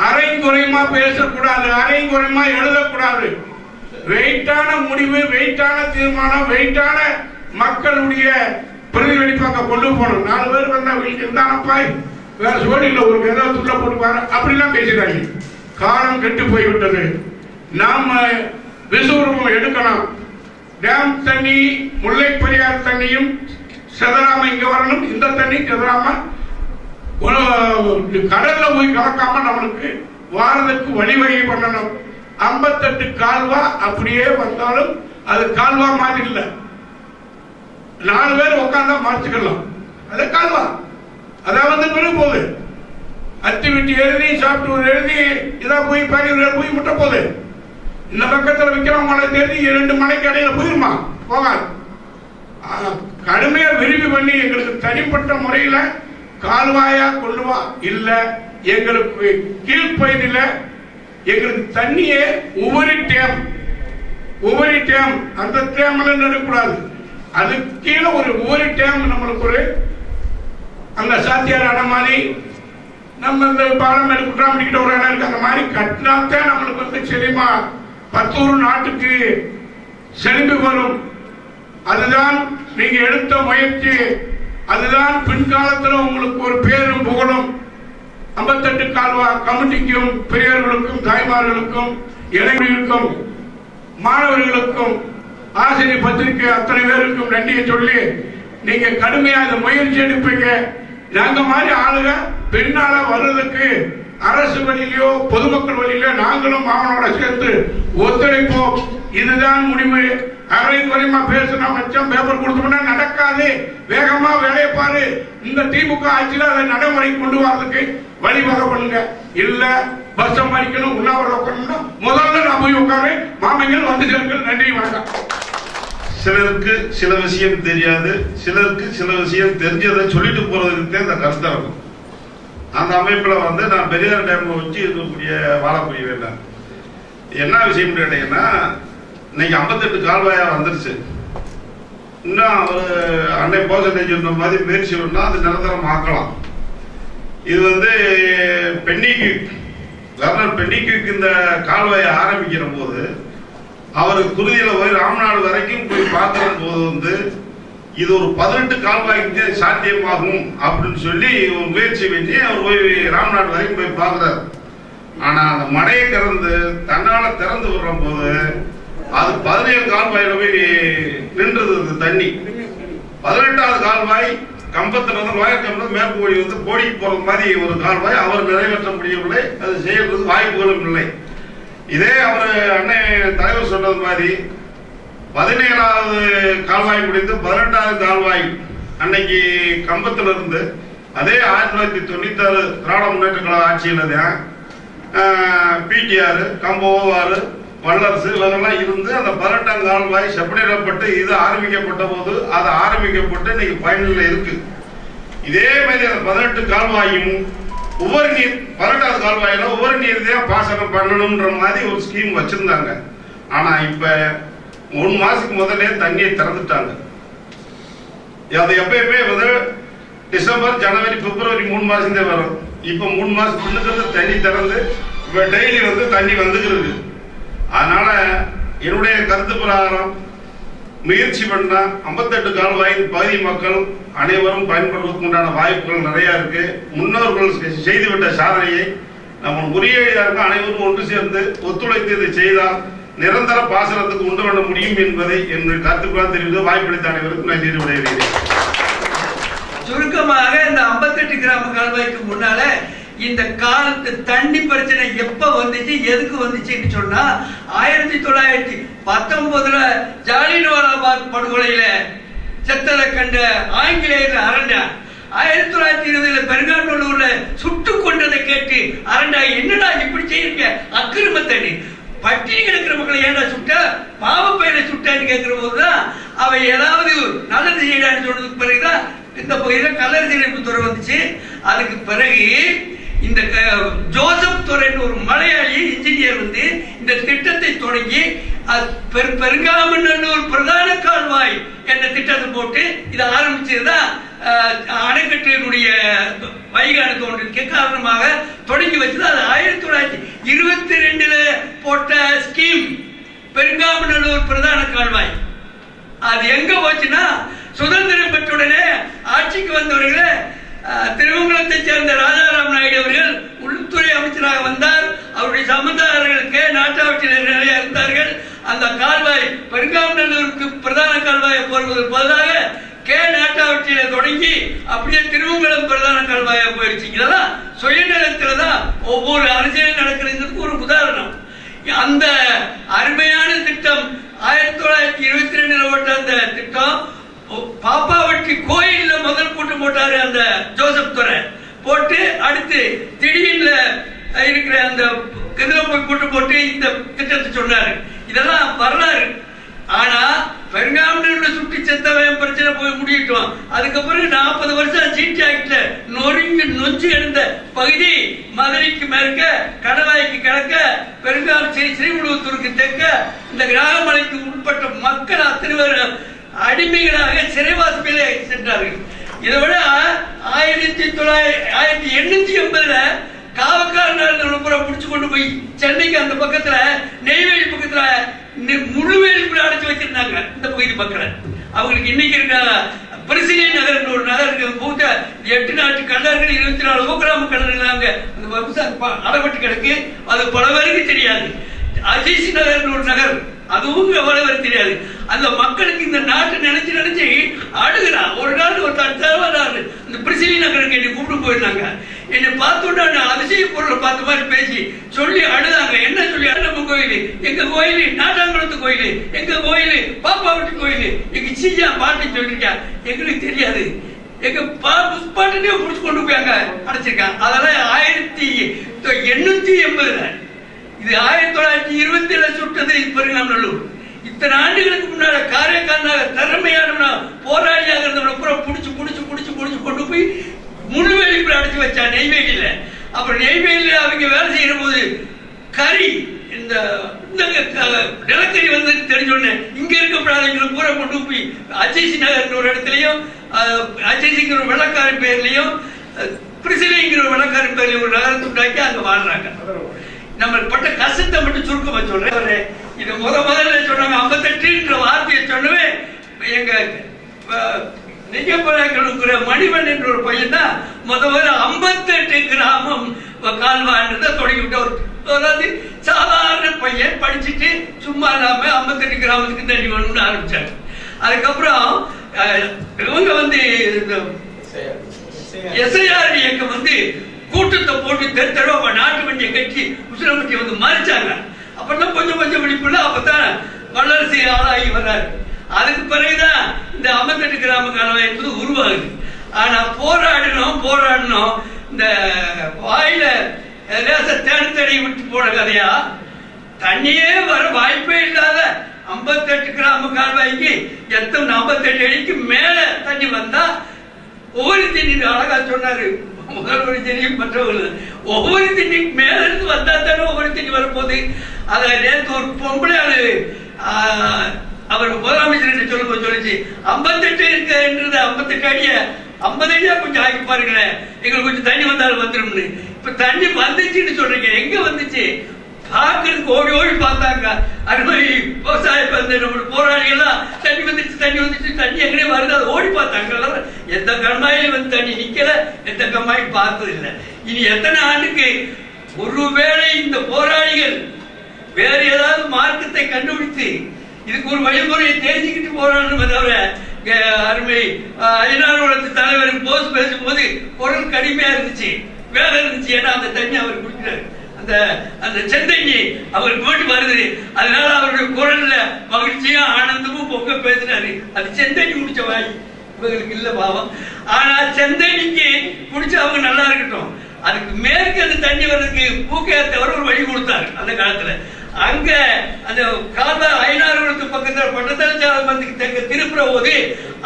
அரைங்குறைமா பேசக்கூடாது, அரைங்குறைமா எழுதக்கூடாது. வெயிட்டான முடிவு, வெயிட்டான தீர்மானம், வெயிட்டான மக்களுடைய பிரதிபலிப்பாக கொண்டு போகணும். 4 பேர் வந்தா வீட்டுக்கு இருந்தானப்பா வேற சோழியில் ஒரு ஏதோ துள்ள போட்டுப்பாரு அப்படிலாம் பேசுறாங்க. காலம் கெட்டு போய்விட்டது. நாம விசுவரூபம் எடுக்கணும். டேம் தண்ணி, முல்லை பெரியார் தண்ணியும் செதறாம இங்க வரணும். இந்த தண்ணி செதறாம கடல்ல போய் கலக்காம நம்மளுக்கு வாரதுக்கு வழிவகை பண்ணணும். 58 கால்வா அப்படியே வந்தாலும் அது கால்வா மாதிரி இல்ல. 4 பேர் உட்கார்ந்தா மறைச்சுக்கலாம். அது கால்வா அதாவது போகுது. அத்திவிட்டி எழுதி, சாப்பிட்டு எழுதி, இதா போய் போய் முட்ட போகுது. இந்த பக்கத்தில் விற்கிறவங்களை தேடி 2 மணிக்கு இடையில போயிருமா? போகாது. கடுமையா விரிவு பண்ணி எங்களுக்கு தனிப்பட்ட முறையில கால்வாயா கொண்டு வா. இல்ல எங்களுக்கு கீழ்ப்பகுதியில எங்களுக்கு தண்ணியே ஒவ்வொரு டேம் ஒவ்வொரு டேம், அந்த டேம்ல நடக்கூடாது, அது கீழே ஒரு ஒவ்வொரு டேம் நம்மளுக்கு ஒரு அந்த சாத்தியார் அணை மாதிரி நம்ம இந்த பாலமேடு குற்றாமணிக்கிட்ட ஒரு இடம் இருக்கு, அந்த மாதிரி கட்டினாத்தான் நம்மளுக்கு வந்து செழிமா 10 ஊர் நாட்டுக்கு செழிப்பு வரும். அதுதான் நீங்க எடுத்த முயற்சி, அதுதான் பின்காலத்தில் உங்களுக்கு ஒரு பேரும் புகழும் 58 கால்வா கமிட்டிக்கும் பெரியவர்களுக்கும் தாய்மார்களுக்கும் இளைஞர்களுக்கும் மாணவர்களுக்கும் ஆசிரியர் பத்திரிகை அத்தனை பேருக்கும் நன்றியை சொல்லி நீங்க கடுமையாக முயற்சி எடுப்பீங்க. நாங்க மாதிரி ஆளுங்க பின்னால வர்றதுக்கு அரசு வழியிலோ பொதுமக்கள் வழியிலோ நாங்களும் மாவனோட சேர்ந்து ஒத்துழைப்போம். இதுதான் முடிவு. அரை குறைமா பேசினா மச்சம் பேப்பர் கொடுத்தோம்னா நடக்காது. வேகமா வேலையை பாரு. இந்த திமுக ஆட்சியில் அதை நடைமுறை கொண்டு வரதுக்கு வழிவகை பண்ணுங்க. இல்ல பஸ் சம்பாதிக்கணும் உண்ணாவிரதம் உட்காரணும்னா முதல்ல நான் போய் உட்காரு. மாமங்கள் வந்து சேருங்கள். நன்றி, வணக்கம். சிலருக்கு சில விஷயம் தெரியாது, சிலருக்கு சில விஷயம் தெரிஞ்சதை சொல்லிட்டு போறதுக்கு இந்த கருத்தா இருக்கும். அந்த அமைப்புல வந்து நான் பெரியார் டேம்ல வச்சு இருக்கக்கூடிய வாழக்கூடிய வேண்டாம். என்ன விஷயம் கேட்டீங்கன்னா, இன்னைக்கு 58 கால்வாயா வந்துருச்சு. இன்னும் ஒரு அன்னை போசனை சொன்ன மாதிரி முயற்சி பண்ணா அது நிரந்தரம் ஆக்கலாம். இது வந்து பென்னிக்கு கவர்னர் பென்னிக்கு இந்த கால்வாயை ஆரம்பிக்கிற போது அவர் குருதியில போய் ராம்நாடு வரைக்கும் போய் பார்க்கிற போது வந்து இது ஒரு 18 கால்வாய்க்கு சாத்தியமாகும் அப்படின்னு சொல்லி ஒரு முயற்சி பண்ணி அவர் போய் ராம்நாடு வரைக்கும் போய் பார்க்கிறார். ஆனா அந்த மடையை திறந்து தன்னால திறந்து விடுற போது அது 17 கால்வாயில போய் நின்றது தண்ணி. 18வது கால்வாய் கம்பத்துல இருந்து வாயக்கம்பது மேற்கு கோடி வந்து கோடிக்கு போறது மாதிரி ஒரு கால்வாய் அவர் நிறைவேற்ற முடியவில்லை. அது செய்யறது வாய்ப்புகளும் இல்லை. இதே அவர் அண்ணன் தலைவர் சொன்னது மாதிரி 17வது கால்வாய் முடிந்து 18வது கால்வாய் அன்னைக்கு கம்பத்துல இருந்து அதே 1996 திராவிட முன்னேற்ற கழக ஆட்சியில தான் பிடிஆர் கம்போவாறு வல்லரசு இவங்கெல்லாம் இருந்து அந்த 18ஆம் கால்வாய் செப்பனிடப்பட்டு இது ஆரம்பிக்கப்பட்ட போது அது ஆரம்பிக்கப்பட்டு இன்னைக்கு பயனில் இருக்கு. இதே மாதிரி அந்த 18 கால்வாயும் ஒவ்வொரு நீர் 18வது கால்வாயில ஒவ்வொரு நீர் தான் பாசனம் பண்ணணும்ன்ற மாதிரி ஒரு ஸ்கீம் வச்சிருந்தாங்க. ஆனா இப்ப 3 மாசத்துக்கு முதல்ல தண்ணியை திறந்துட்டாங்க. அது எப்பயுமே வந்து டிசம்பர் ஜனவரி பிப்ரவரி 3 மாசம் தான் வரும். இப்ப 3 மாசம் பின்னுக்கு தண்ணி திறந்து இப்ப டெய்லி வந்து தண்ணி வந்துருக்கு. அதனால என்னுடைய கருத்து பிரகாரம் முயற்சி பண்ணா 58 கால்வாயின் பகுதி மக்கள் அனைவரும் பயன்படுவதற்கு உண்டான வாய்ப்புகள் நிறைய இருக்கு. முன்னோர்கள் செய்துவிட்ட சாதனையை நம்ம முறியடியாக அனைவரும் ஒன்று சேர்ந்து ஒத்துழைத்து இதை செய்தால் நிரந்தர பாசனத்துக்கு உண்டு பண்ண முடியும் என்பதை என்னுடைய கருத்துக்களாக தெரிவித்து வாய்ப்பளித்த அனைவருக்கும் நன்றி விடைபெறுகிறேன். சுருக்கமாக இந்த 58 கிராம கால்வாய்க்கு முன்னால இந்த காலத்து தண்ணி பிரச்சனை எப்ப வந்துச்சு, எதுக்கு வந்துச்சுன்னு சொன்னா 1919 ஜாலியன்வாலாபாக் படுகொலையில செத்ததை கண்ட ஆங்கிலேயர் அரண்டா 1920 பெருங்காட்டூர்ல சுட்டு கொண்டதை கேட்டு அரண்டா என்னடா இப்படி செய்யுங்க அக்கிரமத்தண்ணி பட்டினி கிடக்கிற மக்களை ஏன்டா சுட்ட பாவ பயிரை சுட்டான்னு கேட்கிற போதுதான் அவை ஏதாவது நல்லது செய்யறான்னு சொன்னதுக்கு பிறகுதான் இந்த பகுதியில கல்லறை சீரமைப்பு துறை வந்துச்சு. அதுக்கு பிறகு இந்த ஜோசப் துறைன்னு ஒரு மலையாளி இன்ஜினியர் வந்து இந்த திட்டத்தை தொடங்கி பெருங்காமநல்லூர் பிரதான கால்வாய் என்ற திட்டத்தை போட்டு இதை ஆரம்பிச்சதுதான் அணைக்கட்டினுடைய வைகான தோன்றலுக்கு காரணமாக தொடங்கி வச்சது. அது 1922 போட்ட ஸ்கீம் பெருங்காமநல்லூர் பிரதான கால்வாய். அது எங்க போச்சுன்னா சுதந்திரம் பெற்றுடனே ஆட்சிக்கு வந்தவர்களே திருமங்கலத்தை சேர்ந்த ராஜாராம் நாயுடு அவர்கள் உள்துறை அமைச்சராக வந்தார். அவருடைய சம்பந்தர்களுக்கு நாட்டாட்சியர் நிறைய இருந்தார்கள். அந்த கால்வாய் பெருங்காமநல்லூருக்கு பிரதான கால்வாயை போடுவதற்கு பதிலாக நாட்டாட்சியில தொடங்கி அப்படியே திருமங்கலம் பிரதான கால்வாயா போயிடுச்சு. இதெல்லாம் சுயநலத்துலதான் ஒவ்வொரு அரசியல் நடக்கிறதுக்கு ஒரு உதாரணம். அந்த அருமையான திட்டம் 1922 ஓட்ட அந்த திட்டம் பாப்பாவட்டி கோயில்ல முதல் கூட்டம் போட்டாரு அந்த ஜோசப் துறை போட்டு அடுத்து திடீர்ல இருக்கிற அந்த இதுல போய் கூட்டம் போட்டு இந்த திட்டத்தை சொன்னாரு. இதெல்லாம் வரலாறு. ஆனா பெருங்காமனூர்ல சுட்டு செத்தவன் பிரச்சனை போய் முடியட்டும். அதுக்கப்புறம் 40 வருஷம் சீட்டு ஆக்ட்ல நொறுங்கி நொஞ்சு எழுந்த பகுதி மதுரைக்கு மேற்க, கடவாய்க்கு கிழக்க, ஸ்ரீவிழுவத்தூருக்கு தெற்க இந்த கிராமமலைக்கு உட்பட்ட மக்கள் அத்தனை பேர் அடிமைகளாக சிறைவாசத்திலே சென்றார்கள். இதை விட 1880 காவக்காரர்கள் பிடிச்சு கொண்டு போய் சென்னைக்கு அந்த பக்கத்துல நெய்வேலி பக்கத்துல முழுவேலிக்குள்ள அடைச்சு வச்சிருந்தாங்க இந்த பகுதி மக்களை. அவங்களுக்கு இன்னைக்கு இருக்க பிரசிலை நகர் ஒரு நகர் இருக்கு. பூத்த 8 நாட்டு கல்லர்கள் 24 ஓக்கிராம கல்லர்கள் அங்க அடைபட்டு கிடக்கு. அது பல பேருக்கு தெரியாது. அஜிசி நகர் ஒரு நகர், அதுவும் பல பேருக்கு தெரியாது. அந்த மக்களுக்கு இந்த நாட்டை நினைச்சு நினைச்சு அழுகிறான். ஒரு நாள் ஒரு தடுத்தாரு இந்த பிரசிலை நகருக்கு என்னை கூப்பிட்டு போயிருந்தாங்க. என்னை பார்த்தோன்னா அதிசய பொருளை பார்த்த மாதிரி பேசி சொல்லி அழுதாங்க. என்ன சொல்லி? நம்ம கோயில், எங்க கோயில் நாட்டாங்குளத்து கோயில், எங்க கோயில் பாப்பாவட்டி கோயில், எங்க சீஜா பாட்டி சொல்லிருக்கேன், எங்களுக்கு தெரியாது. எங்க பாட்டினே புடிச்சு கொண்டு போய் அங்க அடைச்சிருக்காங்க. அதெல்லாம் 1880. இது 1927 சுட்டது பெருங்காமநல்லூர். இத்தனை ஆண்டுகளுக்கு முன்னால காரைக்கால் திறமையான போராளியாக இருந்தவனை புடிச்சு புடிச்சு புடிச்சு புடிச்சு கொண்டு போய் முழுவேலிக்குள்ள அடைச்சு வச்சா நெய்வேலியில. அப்புறம் நெய்வேலியில அவங்க வேலை செய்யற போது கறி இந்த நிலக்கரி வந்து தெரிஞ்சோடனே இங்க இருக்கப்படாதவங்களை பூரா கொண்டு போய் அஜய்சி நகர் ஒரு இடத்துலயும், அஜய்சிங்கிற ஒரு வெள்ளக்காரன் பேர்லயும், பிரிசிலிங்கிற ஒரு வெள்ளக்காரன் பேர்லயும் ஒரு நகரத்தை உண்டாக்கி அங்க வாழ்றாங்க. நம்ம பட்ட கஷ்டத்தை மட்டும் சுருக்கமா சொல்றேன். இது முதல்ல சொன்னாங்க 58 வார்த்தையை சொன்னவே எங்க நிஜப்பழக்கிற மணிவன் என்ற ஒரு பையன் தான் முதல்ல 58 கிராமம் கால்வான்றத தொடங்கி விட்ட அதாவது சாதாரண பையன் படிச்சுட்டு சும்மா இல்லாம 58 கிராமத்துக்கு தண்ணி வேணும்னு ஆரம்பிச்சாங்க. அதுக்கப்புறம் இவங்க வந்து எஸ்ஐஆர் இயக்கம் வந்து கூட்டத்தை போட்டு தெருவா நாட்டு வண்டியை கட்டி உசிலம்பட்டியை வந்து மறிச்சாங்க. அப்பதான் கொஞ்சம் கொஞ்சம் விழிப்புல அப்பதான் வல்லரசு ஆளாகி வர்றாரு. அதுக்கு பிறகுதான் இந்த 58 கிராம கால்வாய் என்பது உருவாகுது. ஆனா போராடணும் இந்த வாயில தேடி விட்டு போன கதையா தண்ணியே வர வாய்ப்பே இல்லாத 58 கிராம கால்வாய்க்கு 48 அடிக்கு மேல தண்ணி வந்தா ஒவ்வொரு தண்ணி அழகா சொன்னாரு முதல்வர் தெரியும் மற்றவர்கள். ஒவ்வொரு தண்ணிக்கு மேல இருந்து வந்தா தானே ஒவ்வொரு தண்ணி வரப்போகுது. அதை நேற்று ஒரு பொம்பளை அவர் முதலமைச்சர் சொல்லிச்சு 58 இருக்குன்றது 58 அடிய 50 அடியா கொஞ்சம் ஆக்கி பாருங்களேன், எங்களுக்கு கொஞ்சம் தண்ணி வந்தாலும் வந்துடும். இப்ப தண்ணி வந்துச்சுன்னு சொல்றீங்க, எங்க வந்துச்சு? பாக்குறதுக்கு ஓடி ஓடி பார்த்தாங்க. அது மாதிரி விவசாய போராளிகள்லாம் தண்ணி வந்துச்சு தண்ணி எங்கனே வருது அதை ஓடி பார்த்தாங்க. எந்த கண்மாயிலும் வந்து தண்ணி நிக்கல, எந்த கண்மாயும் பார்த்தது இல்லை. இனி எத்தனை ஆண்டுக்கு? ஒருவேளை இந்த போராளிகள் வேற ஏதாவது மார்க்கத்தை கண்டுபிடித்து இதுக்கு ஒரு வழிமுறையை தெரிஞ்சுக்கிட்டு போராடணுமே தவிர அருமை ஐநாடு தலைவர் போஸ் பேசும்போது குரல் கடுமையா இருந்துச்சு, வேலை இருந்துச்சு. ஏன்னா அந்த தண்ணி அவர் குடிக்கிறாரு, அந்த செந்தண்ணி அவருக்கு ஓட்டி வருது. அதனால அவருடைய குரல்ல மகிழ்ச்சியும் ஆனந்தமும் பொங்க பேசினாரு. அது செந்தண்ணி குடிச்ச வாய் இவங்களுக்கு இல்ல பாவம். ஆனா செந்தண்ணிக்கு குடிச்சு அவங்க நல்லா இருக்கட்டும். அதுக்கு மேற்கு அந்த தண்ணி வர்றதுக்கு பூக்கையத்தவர் ஒரு வழி கொடுத்தாரு அந்த காலத்துல. அங்க அந்த கால்வாய் ஐநாறு பக்கத்துல பட்டத்தலச்சாலம் வந்து திருப்புற போது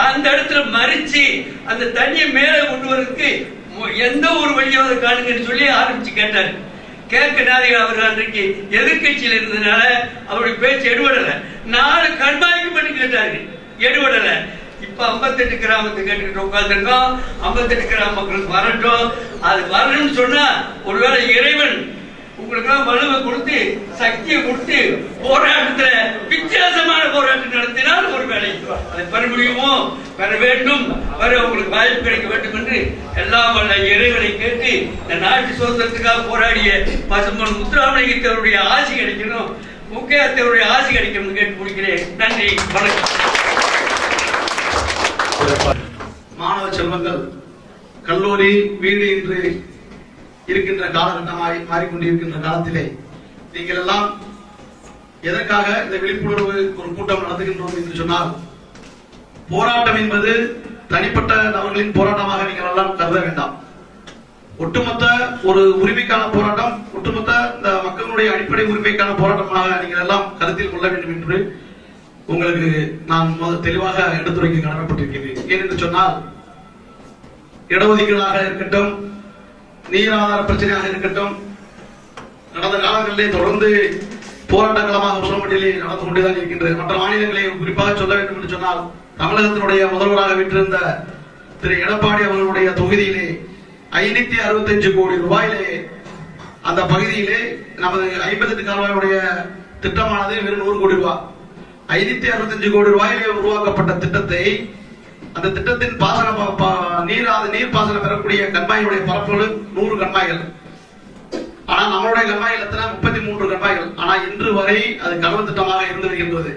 அந்த இடத்துல மறிச்சு அந்த தண்ணியை மேலே கொண்டு வர்றதுக்கு எந்த ஒரு வழியாவது காணுங்கன்னு சொல்லி ஆரம்பிச்சு கேட்டாரு. கேட்க நாதிகள் அவர் அன்றைக்கு எதிர்கட்சியில் இருந்ததுனால அவருடைய பேச்சு எடுபடல. 4 கண்மாய்க்கு பண்ணி கேட்டாரு, எடுபடல. இப்ப 58 கிராமத்தை கேட்டுக்கிட்டு உட்கார்ந்துருக்கோம். 58 கிராம மக்களுக்கு வரட்டும். அது வரணும்னு சொன்னா ஒருவேளை இறைவன் உங்களுக்கு வலுவை கொடுத்து சக்தியை கொடுத்து போராட்டத்துல வித்தியாசமான போராட்டம் நடத்தினால் ஒரு வேலை அதை பெற முடியுமோ, பெற வேண்டும், வர உங்களுக்கு வாய்ப்பு கிடைக்க வேண்டும் என்று எல்லாம் வல்ல இறைவனை கேட்டு இந்த நாட்டு சுதந்திரத்துக்காக போராடிய பசுமன் முத்துராமலிங்கத்தவருடைய ஆசி கிடைக்கணும், முக்கியத்தவருடைய ஆசி கிடைக்கணும் கேட்டு முடிக்கிறேன். நன்றி, வணக்கம். மாணவ செல்வங்கள் கல்லூரி வீடு என்று இருக்கின்ற காலகட்டமாய் மாறிக்கொண்டிருக்கின்ற காலத்திலே நீங்கள் எல்லாம் எதற்காக இந்த விழிப்புணர்வு ஒரு கூட்டம் நடத்துகின்றோம் என்று சொன்னால், போராட்டம் என்பது தனிப்பட்ட நபர்களின் போராட்டமாக நீங்கள் எல்லாம் கருத வேண்டாம். ஒட்டுமொத்த ஒரு உரிமைக்கான போராட்டம், ஒட்டுமொத்த இந்த மக்களுடைய அடிப்படை உரிமைக்கான போராட்டமாக நீங்கள் எல்லாம் கருத்தில் கொள்ள வேண்டும் என்று உங்களுக்கு நான் தெளிவாக எடுத்துரைக்க கடமைப்பட்டிருக்கிறேன். ஏனென்று சொன்னால், இடஒதுக்கீடாக இருக்கட்டும், நீர் ஆதார பிரச்சனையாக இருக்கட்டும், கடந்த காலங்களிலே தொடர்ந்து போராட்ட களமாக உசிலம்பட்டியிலே நடந்து கொண்டுதான் இருக்கின்றது. மற்ற மாநிலங்களை குறிப்பாக சொல்ல வேண்டும் என்று சொன்னால், தமிழகத்தினுடைய முதல்வராக வீற்றிருந்த திரு எடப்பாடி அவர்களுடைய தொகுதியிலே 565 கோடி ரூபாயிலே அந்த பகுதியிலே நமது 58 கால்வாயுடைய திட்டமானது வெறும் 100 கோடி ரூபாய். 565 கோடி ரூபாயிலே உருவாக்கப்பட்ட திட்டத்தை, அந்த திட்டத்தின் நீர் பாசனம் பெறக்கூடிய கண்மாயினுடைய பரப்பளவு 100 கண்மாய்கள். ஆனால் நம்மளுடைய கண்மாய்கள் எத்தனை? 33 கண்மாய்கள். ஆனால் இன்று வரை அது கனவு திட்டமாக இருந்து வருகின்றது.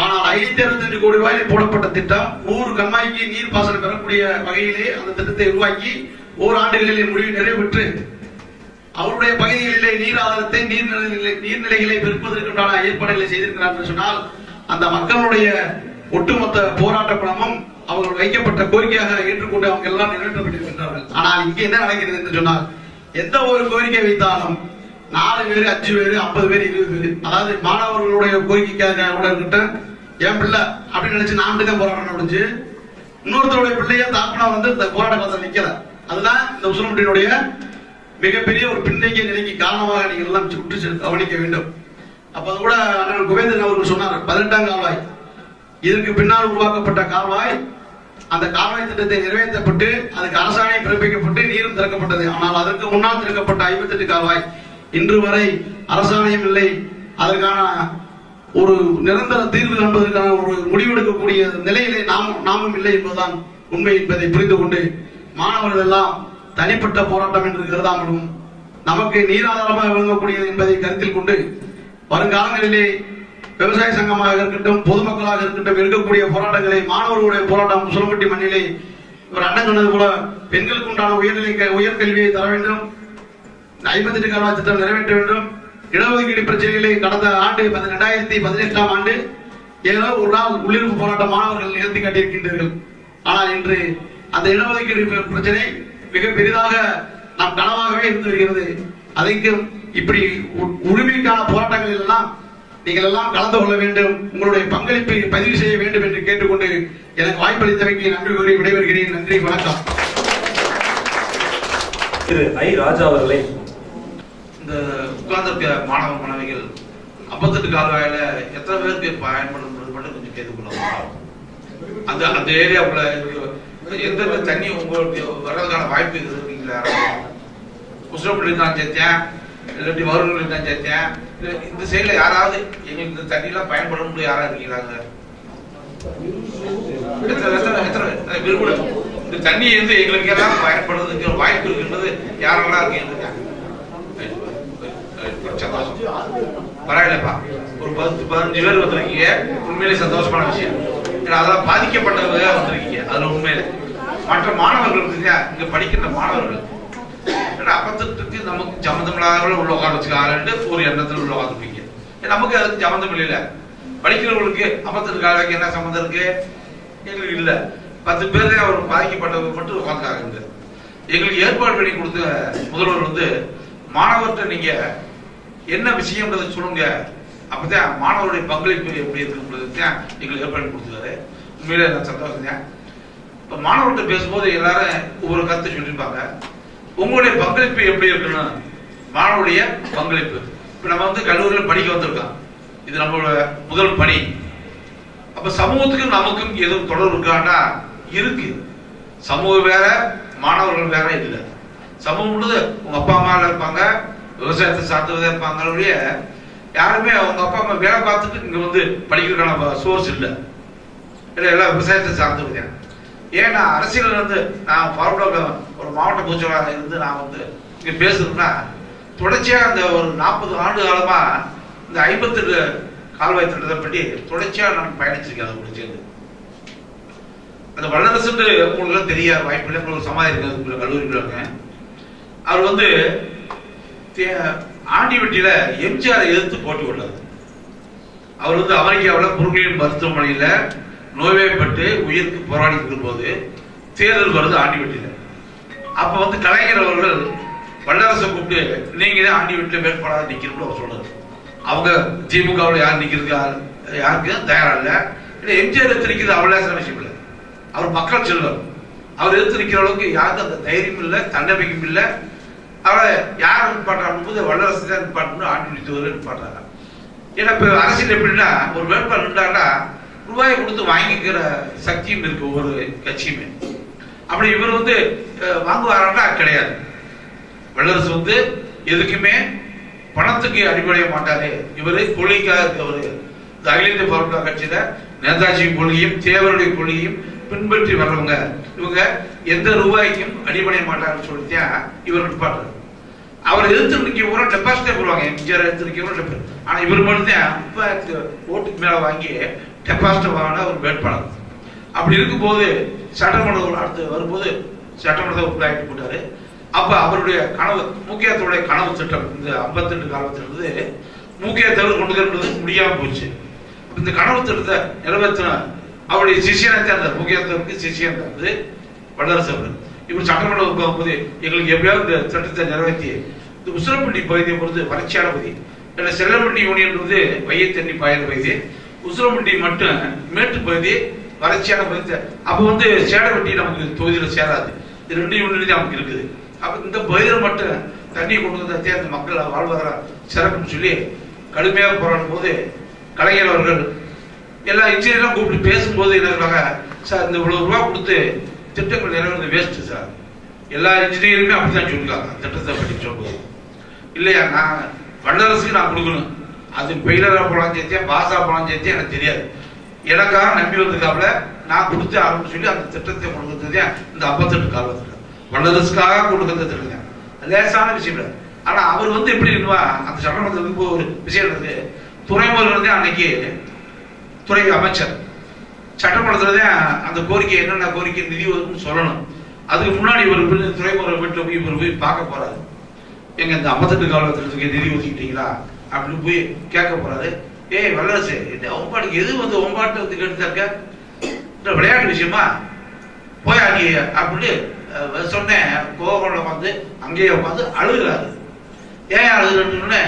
ஆனால் 565 கோடி ரூபாயில் போடப்பட்ட திட்டம் 100 கண்மாய்க்கு நீர் பாசனம் பெறக்கூடிய வகையிலே அந்த திட்டத்தை உருவாக்கி ஓராண்டுகளிலே முடிவு நிறைவேற்று அவருடைய பகுதிகளிலே நீர் ஆதாரத்தை நீர்நிலைகளை பெருப்பதற்குண்டான ஏற்பாடுகளை செய்திருக்கிறார் என்று சொன்னால், அந்த மக்களுடைய ஒட்டுமொத்த போராட்ட குணமும் அவர்கள் வைக்கப்பட்ட கோரிக்கையாக ஏற்றுக்கொண்டு அவங்க எல்லாம் நிறைவேற்றப்பட்டிருக்கின்றார்கள். ஆனால் இங்கே என்ன நடக்கிறது என்று சொன்னால், எந்த ஒரு கோரிக்கை வைத்தாலும் 4 பேர் 5 பேர் 50 பேர் 20 பேர், அதாவது மாணவர்களுடைய கோரிக்கைக்காக கூட இருக்கட்டும், என் பிள்ளை அப்படின்னு நினைச்சு நான் தான் போராட்டம் முடிஞ்சு இன்னொருத்தருடைய பிள்ளைய தாக்குனா இந்த போராட்ட காலத்தில் நிக்கல. அதுதான் இந்த உசிலம்பட்டியினுடைய மிகப்பெரிய ஒரு பின்னங்கிய நிலைக்கு காரணமாக நீங்கள் எல்லாம் சுற்றி கவனிக்க வேண்டும். அப்ப அது கூட அண்ணன் குபேந்திரன் அவர்கள் சொன்னார், 18ஆம் கால்வாய் இதற்கு பின்னால் உருவாக்கப்பட்ட கால்வாய், அந்த கால்வாய் திட்டத்தை நிறைவேற்றப்பட்டு அதுக்கு அரசாணை பிறப்பிக்கப்பட்டு நீரும் திறக்கப்பட்டது. ஆனால் அதற்கு முன்னால் திறக்கப்பட்ட 58 கால்வாய் இன்று வரை அரசாணையும் இல்லை, அதற்கான ஒரு நிரந்தர தீர்வு என்பதற்கான ஒரு முடிவெடுக்கக்கூடிய நிலையிலே நாமும் இல்லை என்பதுதான் உண்மை என்பதை புரிந்து கொண்டு, மாணவர்கள் எல்லாம் தனிப்பட்ட போராட்டம் என்று கருதாமலும் நமக்கு நீராதாரமாக விளங்கக்கூடியது என்பதை கருத்தில் கொண்டு, வருங்காலங்களிலே விவசாய சங்கமாக இருக்கட்டும், பொதுமக்களாக இருக்கட்டும், இருக்கக்கூடிய போராட்டங்களை, மாணவர்களுடைய போராட்டம் உசிலம்பட்டி மண்ணிலே ஒரு அண்ணன் சொன்னது போல பெண்களுக்கு உண்டான உயர்கல்வியை தர வேண்டும், 58 கால்வாய் திட்டம் நிறைவேற்ற வேண்டும், இடஒதுக்கீடு பிரச்சனைகளை கடந்த ஆண்டு 2018ஆம் ஆண்டு ஏதோ ஒரு நாள் உள்ளிருப்பு போராட்டம் மாணவர்கள் நிகழ்த்தி காட்டியிருக்கின்றீர்கள். ஆனால் இன்று அந்த இடஒதுக்கீடு பிரச்சனை மிக பெரிதாக நாம் கனவாகவே இருந்து வருகிறது. அதற்கு இப்படி உரிமைக்கான போராட்டங்கள் எல்லாம் நீங்கள் எல்லாம் கலந்து கொள்ள வேண்டும், உங்களுடைய பங்களிப்பை பதிவு செய்ய வேண்டும் என்று கேட்டுக்கொண்டு எனக்கு வாய்ப்பளித்தவைக்கு நன்றி கூறி விடைபெறுகிறேன். நன்றி, வணக்கம். திரு ஐ. ராஜா அவர்களை இந்த உட்கார்ந்திருக்க மாணவ மாணவிகள் 58 கால்வாயில எத்தனை பேருக்கு பயன்படும் மட்டும் கொஞ்சம் கேட்டுக்கொள்ளலாம். அந்த ஏரியாவுக்குள்ள எந்தெந்த தண்ணி உங்களுக்கு வர்றதுக்கான வாய்ப்பு இருக்குங்களா? உசிலம்பட்டி தான் சேர்த்தேன், இல்லாட்டி வருவங்களுக்கு தான் சேர்த்தேன், இந்த சைட்ல யாராவது எங்களுக்கு இந்த தண்ணி எல்லாம் பயன்படும் யாராவது இருக்கீங்களாங்க? இந்த தண்ணி வந்து எங்களுக்கு எல்லாம் பயன்படுறதுக்கு ஒரு வாய்ப்பு இருக்குன்றது யாரெல்லாம் இருக்கீங்க? பரவாயில்லப்பா, ஒரு 10-15 பேர் வந்திருக்கீங்க, உண்மையிலே சந்தோஷமான விஷயம். அதெல்லாம் பாதிக்கப்பட்டவங்க வந்திருக்கீங்க, அதுல உண்மையில மற்ற மாணவர்களுக்கு இங்க படிக்கின்ற மாணவர்கள் 58க்கு நமக்கு சம்மந்தமில்லாதவர்கள் உள்ள உட்கார வச்சுக்காரன்ட்டு ஒரு எண்ணத்தில் உள்ள உட்காந்துருப்பீங்க. நமக்கு அதுக்கு சம்மந்தம் இல்லைல்ல. படிக்கிறவங்களுக்கு 58 கால்வாய்க்கு என்ன சம்மந்தம் இருக்கு? எங்களுக்கு இல்ல. 10 பேர் அவர் பாதிக்கப்பட்டவங்க மட்டும் உட்காந்துக்காங்க. எங்களுக்கு ஏற்பாடு பண்ணி கொடுத்த முதல்வர் வந்து மாணவர்கிட்ட நீங்க என்ன விஷயம்ன்றதை சொல்லுங்க, அப்பதான் மாணவருடைய பங்களிப்பு எப்படி இருக்குன்றது எங்களுக்கு ஏற்பாடு கொடுத்துருக்காரு. உண்மையிலே நான் சந்தோஷம் தான். இப்ப மாணவர்கிட்ட பேசும்போது எல்லாரும் ஒவ்வொரு கருத்து சொல்லியிருப்பாங்க. உங்களுடைய பங்களிப்பு எப்படி இருக்குன்னு, மாணவருடைய பங்களிப்பு. இப்ப நம்ம வந்து கல்லூரியில் படிக்க வந்திருக்கோம், இது நம்மளோட முதல் பணி. அப்ப சமூகத்துக்கும் நமக்கும் எதுவும் தொடர்பு இருக்காண்டா இருக்கு. சமூகம் வேற, மாணவர்கள் வேற இல்லை. சமூகம் உங்க அப்பா அம்மா இருப்பாங்க, விவசாயத்தை சார்ந்தவதா இருப்பாங்க, யாருமே அவங்க அப்பா அம்மா வேலை பார்த்துட்டு இங்க வந்து படிக்கிறதுக்கான சோர்ஸ் இல்லை. எல்லாம் விவசாயத்தை சார்ந்தவங்க. ஏன்னா அரசியல் வந்து நான் ஃபார்வர்டாக ஒரு மாவட்ட பூச்சலாக இருந்து நான் வந்து இங்க பேசுறேன்னா, தொடர்ச்சியா அந்த ஒரு 40 ஆண்டு காலமா இந்த 58 கால்வாய் திட்டத்தை பற்றி தொடர்ச்சியா நான் பயணிச்சிருக்கேன். அதை கூட சேர்ந்து அந்த வல்லரசு உங்களுக்கு தெரியாத வாய்ப்பு இல்லை. உங்களுக்கு சமாதி இருக்காது கல்லூரிகள். அவர் வந்து ஆண்டிவட்டியில எம்ஜிஆரை எதிர்த்து போட்டி உள்ளது. அவர் வந்து அமெரிக்காவில் புருக்லின் மருத்துவமனையில நோய்வாய்ப்பட்டு உயிருக்கு போராடி இருக்கும் போது தேர்தல் வருது ஆண்டிவட்டியில. அப்ப வந்து கலைஞர் அவர்கள் வல்லரசை கூப்பிட்டு நீங்க தான் ஆண்டிவட்டியில வேட்பாளராக நிக்கணும்னு அவர் சொல்றாரு. அவங்க திமுகவில் யார் நிக்கிறது யாருக்கும் தயாரா இல்லை. எம்ஜிஆர் எடுத்து நிற்கிறது அவ்வளோ விஷயம் இல்லை. அவர் மக்கள் செல்வர். அவர் எடுத்து நிற்கிற அளவுக்கு யாருக்கும் அந்த தைரியம் இல்லை, தன்னம்பிக்கையும் இல்லை. அவரை யார் நிற்பாட்டாடும் போது வல்லரசு தான் நிற்பாட்டணும், ஆண்டு நிறுத்துவது நிற்பாட்டாங்க. ஏன்னா இப்போ அரசியல் எப்படின்னா ஒரு வேட்பாளர் நின்றாங்கன்னா ரூபாயை கொடுத்து வாங்கிக்கிற சக்தியும் இருக்கு ஒவ்வொரு கட்சியுமே. அப்படி இவர் வாங்குவாரான்னா கிடையாது. வல்லரசு எதுக்குமே பணத்துக்கு அடிப்படைய மாட்டாரு. இவரு கொள்கைக்காக இருக்கவர். அகில இந்திய பாரம்பரிய கட்சியில நேதாஜியின் கொள்கையும் தேவருடைய கொள்கையும் பின்பற்றி வர்றவங்க. இவங்க எந்த ரூபாய்க்கும் அடிபடைய மாட்டாருன்னு சொல்லித்தான் இவர் நிற்பாரு. அவர் எதிர்த்து நிற்க கூட டெபாசிட்டே போடுவாங்க. எம்ஜிஆர் எதிர்த்து நிற்க கூட டெபாசிட். ஆனா இவர் மட்டும்தான் 30,000 ஓட்டுக்கு மேல வாங்கி டெபாசிட் வாங்கின ஒரு வேட்பாளர். அப்படி இருக்கும்போது சட்டமன்ற அடுத்து வரும்போது சட்டமன்றத்தை உருவாக்கி போட்டாரு. அப்ப அவருடைய கனவு மூக்கியத்தோடைய கனவு திட்டம் இந்த 58 காலத்திலிருந்து மூக்கியத்தவர் கொண்டு வருவது முடியாம போச்சு. இந்த கனவு திட்டத்தை நிறைவேற்றின அவருடைய சிஷியனை அந்த மூக்கியத்தவருக்கு சிஷியன் வந்து வல்லரசு அவர். இப்படி சட்டமன்றம் போகும்போது எங்களுக்கு எப்படியாவது இந்த திட்டத்தை நிறைவேற்றி இந்த உசிலம்பட்டி பகுதியை பொறுத்து வறட்சியான பகுதி. செல்லம்பட்டி யூனியன் வையை தண்ணி பாயிற பகுதி, உசிலம்பட்டி மட்டும் மேட்டு பகுதி வறட்சியான பகுதி. அப்ப சேடவட்டி நமக்கு தொகுதியில சேராது. இது 2 யூனியன் தான் நமக்கு இருக்குது. அப்ப இந்த பகுதியில் மட்டும் தண்ணி கொண்டு வந்தே அந்த மக்கள் வாழ்வாதாரம் சிறப்புன்னு சொல்லி கடுமையாக போராடும் போது கலைஞர் அவர்கள் எல்லா இன்ஜினியரும் கூப்பிட்டு பேசும்போது என்ன சொல்றாங்க, சார் இந்த இவ்வளவு ரூபா கொடுத்து திட்டங்கள் நிறைவேறது வேஸ்ட் சார். எல்லா இன்ஜினியருமே அப்படிதான் சொல்லிருக்காங்க திட்டத்தை பற்றி சொல்லும்போது. இல்லையா, நான் வல்லரசுக்கு நான் கொடுக்கணும், அது பெயிலரா போலாம் சேர்த்தியா பாசா போலாம் சேர்த்தியா எனக்கு தெரியாது, எனக்காக நம்பி வந்திருக்காப்புல நான் கொடுத்து ஆரம்பிச்சு சொல்லி அந்த திட்டத்தை கொடுக்கறதே இந்த 58 காலத்துல வல்லரசுக்காக கொடுக்கறது திட்டம். லேசான விஷயம் இல்லை. ஆனா அவர் எப்படி இருக்குவா அந்த சட்டமன்றத்துக்கு ஒரு விஷயம் இருக்கு. துறைமுகர் அன்னைக்கு துறை அமைச்சர் சட்டமன்றத்துலதான் அந்த கோரிக்கை என்னென்ன கோரிக்கை நிதி ஒதுக்குன்னு சொல்லணும். அதுக்கு முன்னாடி இவர் துறைமுகர் வீட்டுல போய் இவர் போய் பார்க்க போறாரு. எங்க இந்த 58 காலத்துக்கு நிதி ஒதுக்கிட்டீங்களா அப்படின்னு போய் கேட்க போறாரு. ஏய் வல்லரசு, என்ன ஒம்பாட்டுக்கு எது ஒம்பாட்டு கேட்டுருக்க விளையாட்டு விஷயமா போய் அங்கே அப்படின்னு சொன்னேன். கோவம் அங்கேயே உட்காந்து அழுகிறாரு. ஏன் அழுகுறேன்னு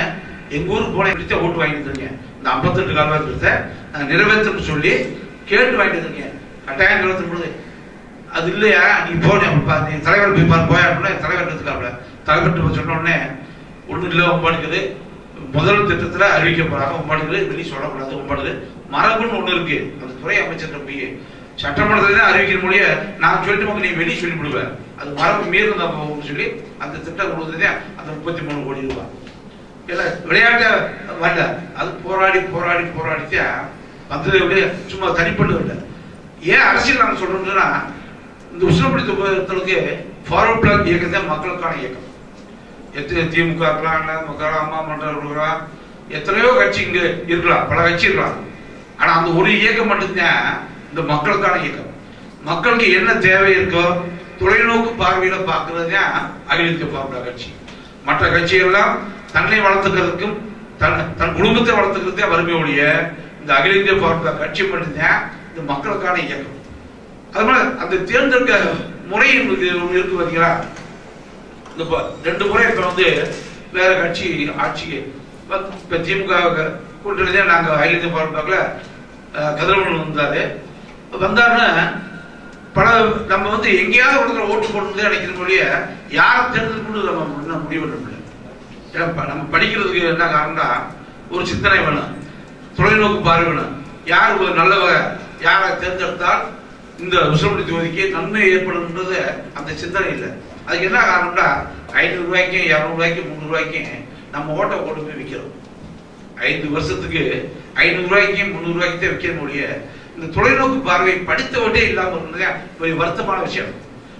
எங்க ஊருக்கு போன ஓட்டு வாங்கிட்டு இருக்கேன், இந்த 58 காலத்தை நிறைவேற்றணும்னு சொல்லி கேட்டு வாங்கிட்டு இருக்கேன். கட்டாயம் நிறைவேற்ற அது இல்லையா, நீ போனேன் நீ தலைவர் போய் பாரு போயா அப்படின்னா தலைவர் இருக்காப்ல. தலைவர் சொன்ன உடனே ஒன்றும் இல்லை, ஒம்பாடுக்குது முதல் திட்டத்துல அறிவிக்க போறாங்க. ஒம்பாடுக்குது வெளியே சொல்லக்கூடாது. ஒம்பாடுது மரபுன்னு ஒண்ணு இருக்கு. அந்த துறை அமைச்சர் போய் சட்டமன்றத்துல தான் அறிவிக்கிற மொழிய நான் சொல்லிட்டு நீ வெளியே சொல்லி விடுவேன், அது மரபு மீறினதா போகும்னு சொல்லி அந்த திட்டம் கொடுத்ததே அந்த 33 கோடி ரூபாய். இல்லை விளையாட்ட வரல, அது போராடி போராடி போராடித்தான் வந்தது. சும்மா தனிப்பட்டு இல்லை. ஏன் அரசியல் நாங்கள் சொல்றோம்னா இந்த உசிலம்பட்டி தொகுதிக்கு ஃபார்வர்ட் பிளாக் இயக்கம் தான் மக்களுக்கான இயக்கம். திமுக அம்மா மன்றம் எத்தனையோ கட்சி இங்க இருக்கலாம், பல கட்சி இருக்கலாம். ஆனா அந்த ஒரு இயக்கம் மட்டும்தான் இந்த மக்களுக்கான இயக்கம். மக்களுக்கு என்ன தேவை இருக்கோ தொலைநோக்கு பார்வையில பாக்குறது தான் அகில இந்திய பாரம்பரிய கட்சி. மற்ற கட்சிகள்லாம் தன்னை வளர்த்துக்கிறதுக்கும் தன் குடும்பத்தை வளர்த்துக்கிறதே வறுமை ஒழிய இந்த அகில இந்திய பாரம்பரிய கட்சி மட்டும்தான் இந்த மக்களுக்கான இயக்கம். அது மாதிரி அந்த தேர்ந்தெடுக்க முறை ஒன்று இருக்கு பார்த்தீங்களா. இந்த 2 முறை இப்ப வேற கட்சி ஆட்சிக்கு இப்ப திமுக கூட்டணி நாங்க அகில இந்திய பாரம்பரிய கதிரவன் வந்தாருன்னா பல நம்ம எங்கேயாவது ஒருத்தர் ஓட்டு போட்டு நினைக்கிற மொழிய யாரை தேர்ந்தெடுக்கணும் நம்ம முடிவு பண்ண முடியல. நம்ம படிக்கிறதுக்கு என்ன காரணம்னா ஒரு சிந்தனை வேணும், தொலைநோக்கு பார்வை வேணும். யார் ஒரு நல்லவங்க யாரை தேர்ந்தெடுத்தால் இந்த உசிலம்பட்டி தொகுதிக்கு நன்மை ஏற்படும்ன்றது அந்த சிந்தனை இல்லை. அதுக்கு என்ன காரணம்னா 500 ரூபாய்க்கும் 200 ரூபாய்க்கும் 300 ரூபாய்க்கும் நம்ம ஓட்டை கொண்டு போய் விற்கிறோம். 5 வருஷத்துக்கு 500 ரூபாய்க்கும் 300 ரூபாய்க்கு தான் விற்கிற மொழிய இந்த தொலைநோக்கு பார்வை படித்தவட்டே இல்லாம இருந்தது வருத்தமான விஷயம்.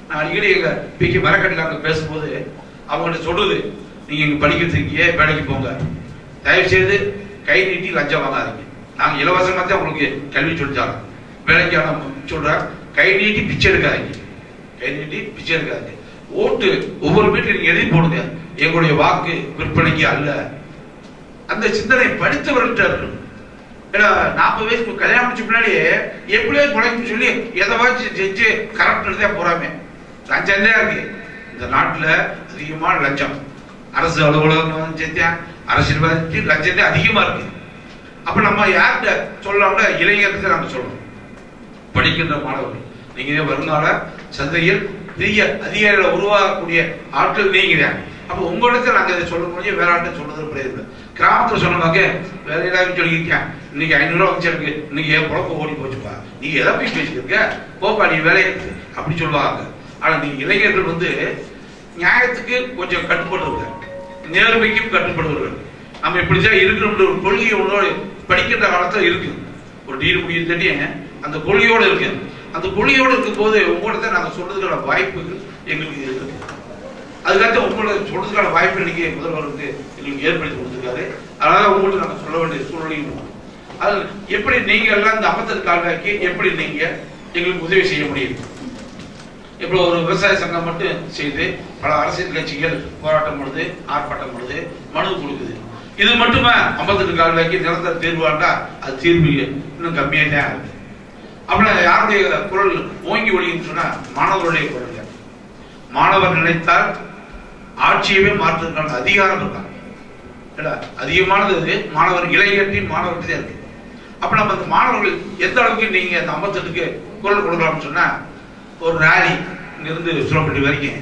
நான் அடிக்கடி எங்க பிகே மரக்கட்டில அங்க பேசும்போது அவங்கள்ட்ட சொல்றது, நீங்க இங்க படிக்கிறதுக்கே வேலைக்கு போங்க, தயவு செய்து கை நீட்டி லஞ்சம் வாங்காதீங்க, நாங்க இலவசமா தான் உங்களுக்கு கல்வி சொல்லிச்சாங்க, வேலைக்கான சொல்றேன், கை நீட்டி பிச்சை எடுக்காதீங்க, கை நீட்டி பிச்சை எடுக்காதீங்க. ஓட்டு ஒவ்வொரு வீட்டில் நீங்க எழுதி போடுங்க, எங்களுடைய வாக்கு விற்பனைக்கு அல்ல. அந்த சிந்தனை படித்தவர்கள்ட்ட இருக்கணும். 40 வயசுக்கு கல்யாணம் முடிச்ச பின்னாடி எப்படியோ முளைக்கும் சொல்லி எதவாச்சும் செஞ்சு கரெக்ட் தான் போறாமே. லஞ்சம் தான் இருக்கு இந்த நாட்டுல, அதிகமான லஞ்சம். அரசு அலுவலகம் சேர்த்தேன், அரசியல்வாதி லஞ்சம் தான் அதிகமா இருக்கு. அப்ப நம்ம யார்கிட்ட சொல்லலாம்னா இளைஞருக்கு நம்ம சொல்லணும். படிக்கின்ற மாணவர்கள் நீங்க வருங்கால சந்தையில் பெரிய அதிகாரிகளை உருவாக்கக்கூடிய ஆட்கள் நீங்க. அப்ப உங்களிடத்துல நாங்க இதை சொல்ல முடியும், வேற ஆட்கள் சொல்றது கிடையாது. கிராமத்துல சொன்னவாங்க வேற ஏதாவது சொல்லியிருக்கேன், இன்னைக்கு 500 ரூபா வச்சிருக்கு, இன்னைக்கு என் குழப்பம் ஓடி போச்சுப்பா, நீங்க எதை போய் பேசிக்கிறீங்க, போப்பா நீ வேலையை அப்படி சொல்லுவாங்க. ஆனா நீங்க இளைஞர்கள் வந்து நியாயத்துக்கு கொஞ்சம் கட்டுப்படுவாங்க, நேர்மைக்கும் கட்டுப்படுவார்கள். நம்ம இப்படிதான் இருக்கணும்ன்ற ஒரு கொள்கை உங்களோட படிக்கின்ற காலத்துல இருக்கு. ஒரு டீல் முடியும் தட்டி அந்த கொள்கையோட இருக்கு. அந்த கொள்கையோடு இருக்கும் போது உங்கள்கிட்ட நாங்க சொல்றதுக்கான வாய்ப்பு எங்களுக்கு இருக்கு. அதுக்காக உங்களோட சொல்றதுக்கான வாய்ப்பு இன்னைக்கு முதல்வர் வந்து எங்களுக்கு ஏற்படுத்தி கொடுத்துருக்காரு. அதனால உங்கள்கிட்ட நாங்க சொல்ல வேண்டிய சூழ்நிலையும் அது எப்படி நீங்க எல்லாம் இந்த 58 கால்வாய்க்கு எப்படி நீங்க எங்களுக்கு உதவி செய்ய முடியும். இப்போ ஒரு விவசாய சங்கம் மட்டும் செய்து பல அரசியல் கட்சிகள் போராட்டம் பண்ணுது, ஆர்ப்பாட்டம் பண்ணுது, மனு கொடுக்குது. இது மட்டுமே 58 கால்வாய்க்கு நிரந்தர தீர்வாண்டா அது தீர்வு இன்னும் கம்மியாக தான் இருக்கு. அப்படின்னா யாருடைய குரல் ஓங்கி ஒழின்னு சொன்னா மாணவர்களுடைய குரல். மாணவர் நினைத்தால் ஆட்சியவே மாற்றுவதற்கான அதிகாரம் இருக்காங்க. அதிகமானது மாணவர் இளைஞர்களின் மாணவர்கள் தான் இருக்கு. அப்ப நம்ம அந்த மாணவர்கள் எந்த அளவுக்கு நீங்க அந்த 58க்கு குரல் கொடுக்கலாம்னு சொன்னா ஒரு ரேலி இங்கிருந்து சுரப்பட்டி வரைக்கும்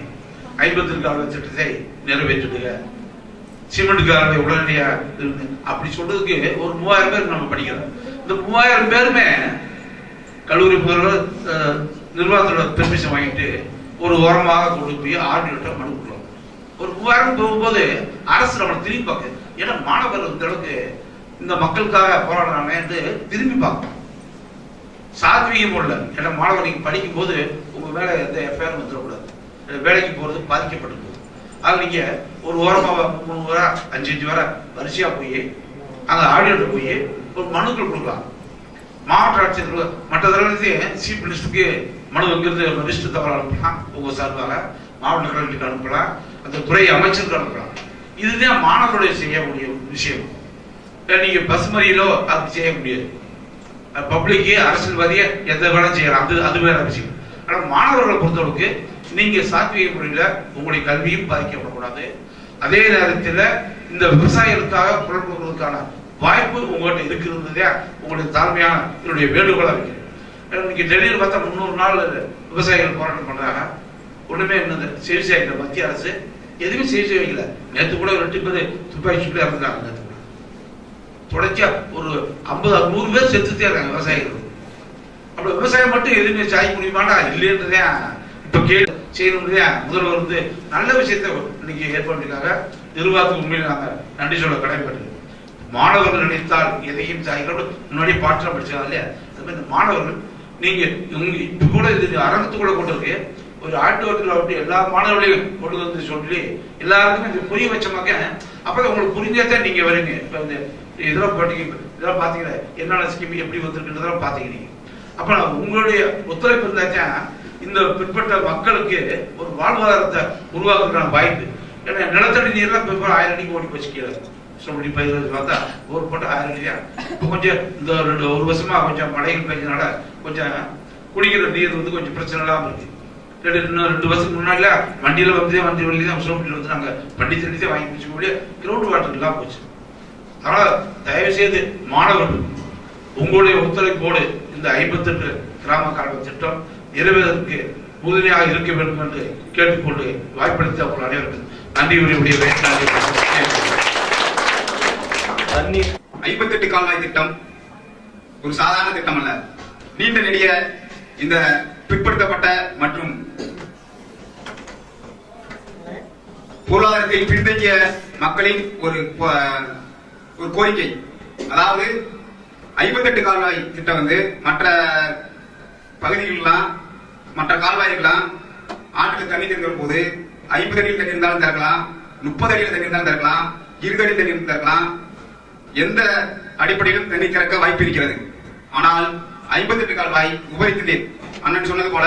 58 கால்வாய் திட்டத்தை நிறைவேற்றுடுங்க, சிமெண்ட் கால்வாய் உடனடியா அப்படி சொல்றதுக்கு ஒரு 3000 பேர் நம்ம படிக்கிறோம். இந்த 3000 பேருமே கல்லூரி முதல்வர் நிர்வாகத்தோட பெர்மிஷன் வாங்கிட்டு ஒரு ஓரமாக கொண்டு போய் ஆர்டிஓட்ட மனு கொடுக்கலாம். ஒரு 3000 போகும்போது அரசு நம்மளை திரும்பி பார்க்க, ஏன்னா மாணவர் இந்த அளவுக்கு இந்த மக்களுக்காக போராடுறாங்க என்று திரும்பி பார்க்கணும். சாத்வீகம் இல்லை. ஏன்னா மாணவர் நீங்க படிக்கும் போது உங்க மேல எந்த எஃப்ஐஆர் வந்துடக்கூடாது, வேலைக்கு போறது பாதிக்கப்பட்டு போகுது. அது நீங்க ஒரு ஓரமாக 3 வரை 5 வரை வரிசையா போய் அங்க ஆடியோட்ட போய் ஒரு மனுக்கள் கொடுக்கலாம். மாவட்ட ஆட்சியர் மற்ற தடவை சீஃப் மினிஸ்டருக்கு மனு வைக்கிறது லிஸ்ட் தவறு அனுப்பலாம், உங்க சார்பாக மாவட்ட கலெக்டருக்கு அனுப்பலாம், அந்த துறை அமைச்சருக்கு அனுப்பலாம். இதுதான் மாணவர்களுடைய செய்யக்கூடிய விஷயம். நீங்க பஸ் மறியலோ அது செய்ய முடியாது. பப்ளிக்கு அரசியல்வாதிய எந்த வேலை செய்யலாம், அது வேற விஷயம். ஆனா மாணவர்களை பொறுத்தளவுக்கு நீங்க சாத்வீக முறையில உங்களுடைய கல்வியும் பாதிக்கப்படக்கூடாது. அதே நேரத்தில் இந்த விவசாயிகளுக்காக குரல் கொடுப்பதற்கான வாய்ப்பு உங்கள்கிட்ட இருக்கிறதே உங்களுடைய தாழ்மையான என்னுடைய வேண்டுகோளா இருக்கு. இன்னைக்கு டெல்லியில் பார்த்தா 300 நாள் விவசாயிகள் போராட்டம் பண்றாங்க. ஒண்ணுமே என்னது செய்தி செய்யல, மத்திய அரசு எதுவுமே செய்தி வைக்கல. நேற்று கூட 2 பேர் துப்பாக்கி சுட்டு இறந்துட்டாங்க. நேற்று தொடர்ச்சியா ஒரு 50-100 பேர் செத்துட்டே இருக்காங்க விவசாயிகள். அப்படி விவசாயம் மட்டும் எதுவுமே செய்ய முடியுமாண்டா இல்லைன்றதே இப்ப கேள்வி செய்யணும்னு முதல்வர் வந்து நல்ல விஷயத்தை இன்னைக்கு ஏற்பட்டிருக்காங்க. நிர்வாகத்துக்கு உண்மையில நாங்க நன்றி சொல்ல கடமைப்பட்டு. மாணவர்கள் நினைத்தால் எதையும் சாய்கள் முன்னாடி பாற்றம் படிச்சாங்க இல்லையா, அது மாதிரி மாணவர்கள் நீங்க இப்ப கூட இது அரங்கத்துக்குள்ள கொண்டு இருக்கு ஒரு ஆட்டோவில் எல்லா மாணவர்களையும் கொண்டு வந்து சொல்லி எல்லாருக்குமே இது புரிய வச்சமாக்க அப்பதான் உங்களுக்கு புரிஞ்சாதான் நீங்க வருங்க. இப்ப இந்த இதெல்லாம் இதெல்லாம் பாத்தீங்கன்னா என்னென்ன ஸ்கீம் எப்படி வந்திருக்குன்றதெல்லாம் பாத்தீங்க. அப்ப உங்களுடைய ஒத்துழைப்பு இருந்தாச்சும் இந்த பிற்பட்ட மக்களுக்கு ஒரு வாழ்வாதாரத்தை உருவாக்குறதுக்கான வாய்ப்பு. ஏன்னா நிலத்தடி நீர்லாம் இப்ப 1000 அடிக்கு ஓடி போச்சு கீழே சொல்லி பயிர் பார்த்தா ஒரு போட்டு 1000 அடியா. இப்போ கொஞ்சம் இந்த 1 வருஷமா கொஞ்சம் மழைகள் பெஞ்சதுனால கொஞ்சம் குடிக்கிற நீர் வந்து கொஞ்சம் பிரச்சனை இல்லாம இருக்கு. 2 வருஷத்துக்கு முன்னாடில வண்டியில வந்து வண்டி வண்டி தான் சோப்பிட்டு வந்து நாங்க வண்டி தண்ணி வாங்கி பிடிச்ச முடிய கிரவுண்ட் வாட்டர் எல்லாம் போச்சு. அதனால தயவு செய்து மாணவர்கள் உங்களுடைய ஒத்துழைப்போடு இந்த 58 கிராம கால்வாய் திட்டம் நிறைவேறதற்கு உறுதுணையாக இருக்க வேண்டும் என்று கேட்டுக்கொண்டு வாய்ப்பளித்த உங்கள் அனைவருக்கும் நன்றி உரிய 58 கால்வாய் திட்டம் ஒரு சாதாரண திட்டம் அல்ல. நீண்ட நெடிய இந்த பிற்படுத்தப்பட்ட மற்றும் பொருளாதாரத்தில் பின்தங்கிய மக்களின் ஒரு கோரிக்கை. அதாவது 58 கால்வாய் திட்டம் வந்து மற்ற பகுதிகளெல்லாம் மற்ற கால்வாய்கள்லாம் ஆற்றுக்கு தண்ணி திறக்கிற போது 50 அடியில் தண்ணி இருந்தாலும் திறக்கலாம், 30 அடியில் தண்ணி இருந்தாலும் திறக்கலாம், 20 அடி தண்ணி திறக்கலாம், எந்த அடிப்படையிலும் தண்ணி திறக்க வாய்ப்பு இருக்கிறது. ஆனால் 58 கால்வாய் உபரித்து நீர் அண்ணன் சொன்னது போல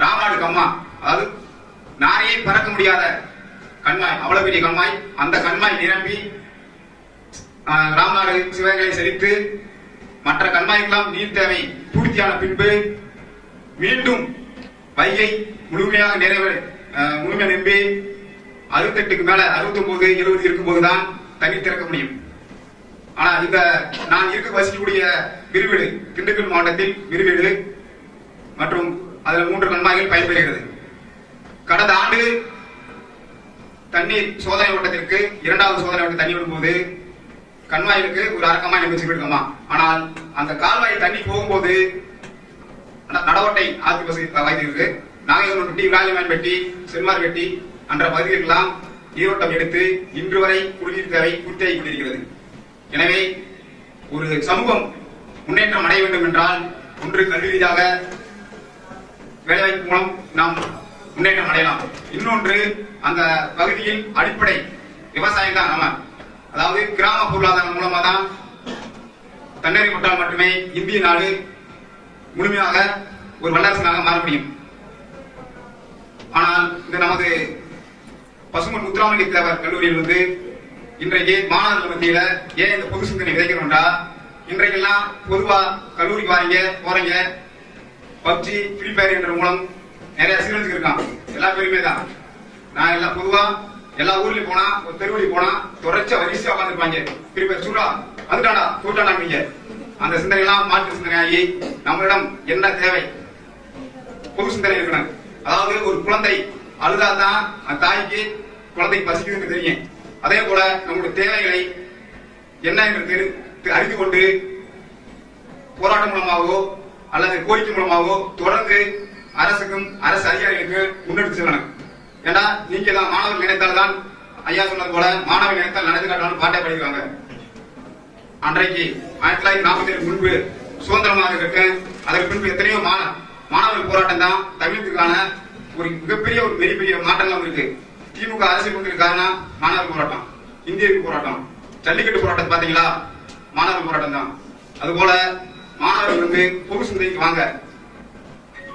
ராமநாடு கம்மா, அதாவது நாரையை பறக்க முடியாத கண்மாய், அவ்வளவு பெரிய கண்மாய், அந்த கண்மாய் நிரம்பி ராமநாடு சிவகங்கை செழித்து மற்ற கண்மாய்க்கெல்லாம் நீர் தேவை பூர்த்தியான பின்பு மீண்டும் வைகை முழுமையாக நிரம்பி 68க்கு மேல 69, 70 இருக்கும் போதுதான் தண்ணீர் திறக்க முடியும். ஆனா இந்த நான் இருக்க வசிக்கக்கூடிய விரிவீடு திண்டுக்கல் மாவட்டத்தில் விரிவீடு மற்றும் அதில் 3 கண்மாய்கள் பயன்பெறுகிறது. கடந்த ஆண்டு தண்ணீர் சோதனை ஓட்டத்திற்கு 2வது சோதனை ஓட்ட தண்ணி வரும்போது கண்மாய்க்கு ஒரு அரக்கமாய் நம்ம வச்சிருக்கோமா. ஆனால் அந்த கால்வாய் தண்ணி போகும்போது நடவட்டை ஆத்து பசி வைத்திருக்கு நாகைப்பட்டி விராலிமான்பட்டி சென்மார்பட்டி என்ற பகுதிகளெல்லாம் நீரோட்டம் எடுத்து இன்று வரை குடிநீர் தேவை பூர்த்தியாகி கொண்டிருக்கிறது. எனவே ஒரு சமூகம் முன்னேற்றம் அடைய வேண்டும் என்றால் ஒன்று கல்வி ரீதியாக வேலைவாய்ப்பு மூலம் நாம் முன்னேற்றம் அடையலாம். இன்னொன்று அந்த பகுதியில் அடிப்படை விவசாயம் தான். நம்ம அதாவது கிராம பொருளாதாரம் மூலமா தான் தன்னறிவுப்பட்டால் மட்டுமே இந்திய நாடு முழுமையாக ஒரு வல்லரசு நாடாக மாற முடியும். ஆனால் இந்த நமது பசுமன் முத்துராமலிங்க தேவர் கல்லூரியில் இன்றைக்கு மாணவர்கள் மத்தியில ஏன் இந்த பொது சிந்தனை விதைக்கிறோம்டா, இன்றைக்கெல்லாம் பொதுவா கல்லூரிக்கு வாரீங்க போறீங்க, பப்ஜி ஃப்ரீ ஃபயர் என்ற மூலம் நிறைய சீரழிச்சு இருக்கான். எல்லா பேருமே தான். நான் எல்லாம் பொதுவா எல்லா ஊர்லயும் போனா ஒரு தெருவுலயும் போனா தொடர்ச்சியா வரிசையா உட்காந்துருப்பாங்க. ஃப்ரீ ஃபயர் சூடா வந்துட்டாடா போட்டாடாங்க. அந்த சிந்தனை எல்லாம் மாற்று சிந்தனையாகி நம்மளிடம் என்ன தேவை பொது சிந்தனை இருக்கணும். அதாவது ஒரு குழந்தை அழுதாதான் அந்த தாய்க்கு குழந்தை பசிக்குதுன்னு தெரியும். அதே போல நம்முடைய தேவைகளை என்ன என்று அறிந்து கொண்டு போராட்டம் மூலமாகவோ அல்லது கோரிக்கை மூலமாகவோ தொடர்ந்து அரசுக்கும் அரசு அதிகாரிகளுக்கு முன்னெடுத்து செல்லணும். ஏன்னா நீங்க தான் மாணவர்கள் நினைத்தால்தான் ஐயா சொன்னது போல மாணவர்கள் நினைத்தால் நடந்து காட்டணும் பாட்டை படிக்கிறாங்க. அன்றைக்கு 1947 முன்பு சுதந்திரமாக இருக்கு. அதற்கு பின்பு எத்தனையோ மாணவர்கள் போராட்டம் தான் தமிழகத்துக்கான ஒரு மிகப்பெரிய ஒரு பெரிய மாற்றங்கள் இருக்கு. திமுக அரசியல் வந்திருக்காருன்னா மாணவர் போராட்டம், இந்திய போராட்டம், ஜல்லிக்கட்டு போராட்டம் பாத்தீங்களா மாணவர் போராட்டம் தான். அதுபோல மாணவர்கள் பொது சிந்தனைக்கு வாங்க.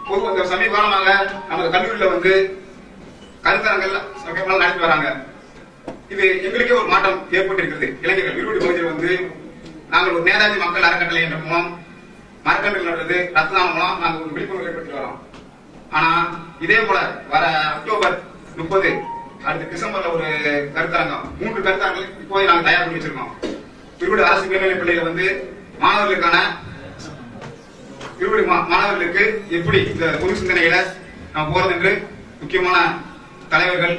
பொது சமீப காலமாக நமது கல்லூரியில கருத்தரங்கள் சமீபமாக நடத்தி வராங்க. இது எங்களுக்கே ஒரு மாற்றம் ஏற்பட்டிருக்கிறது. இளைஞர்கள் விருது பகுதியில் நாங்கள் ஒரு நேதாஜி மக்கள் அறக்கட்டளை என்ற மூலம் மரக்கன்றுகள் நடுறது ரத்ததானம் மூலம் நாங்கள் ஒரு விழிப்புணர்வு ஏற்படுத்தி வரோம். ஆனா இதே போல வர அக்டோபர் 30 அடுத்த டிசம்பர்ல ஒரு கருத்தரங்கம் 3 கருத்தரங்கள் இப்போது நாங்கள் தயார் பண்ணி வச்சிருக்கோம். விருது அரசு மேல்நிலைப் பள்ளியில மாணவர்களுக்கான விருது மாணவர்களுக்கு எப்படி இந்த பொது சிந்தனைகளை நாம் போறது என்று முக்கியமான தலைவர்கள்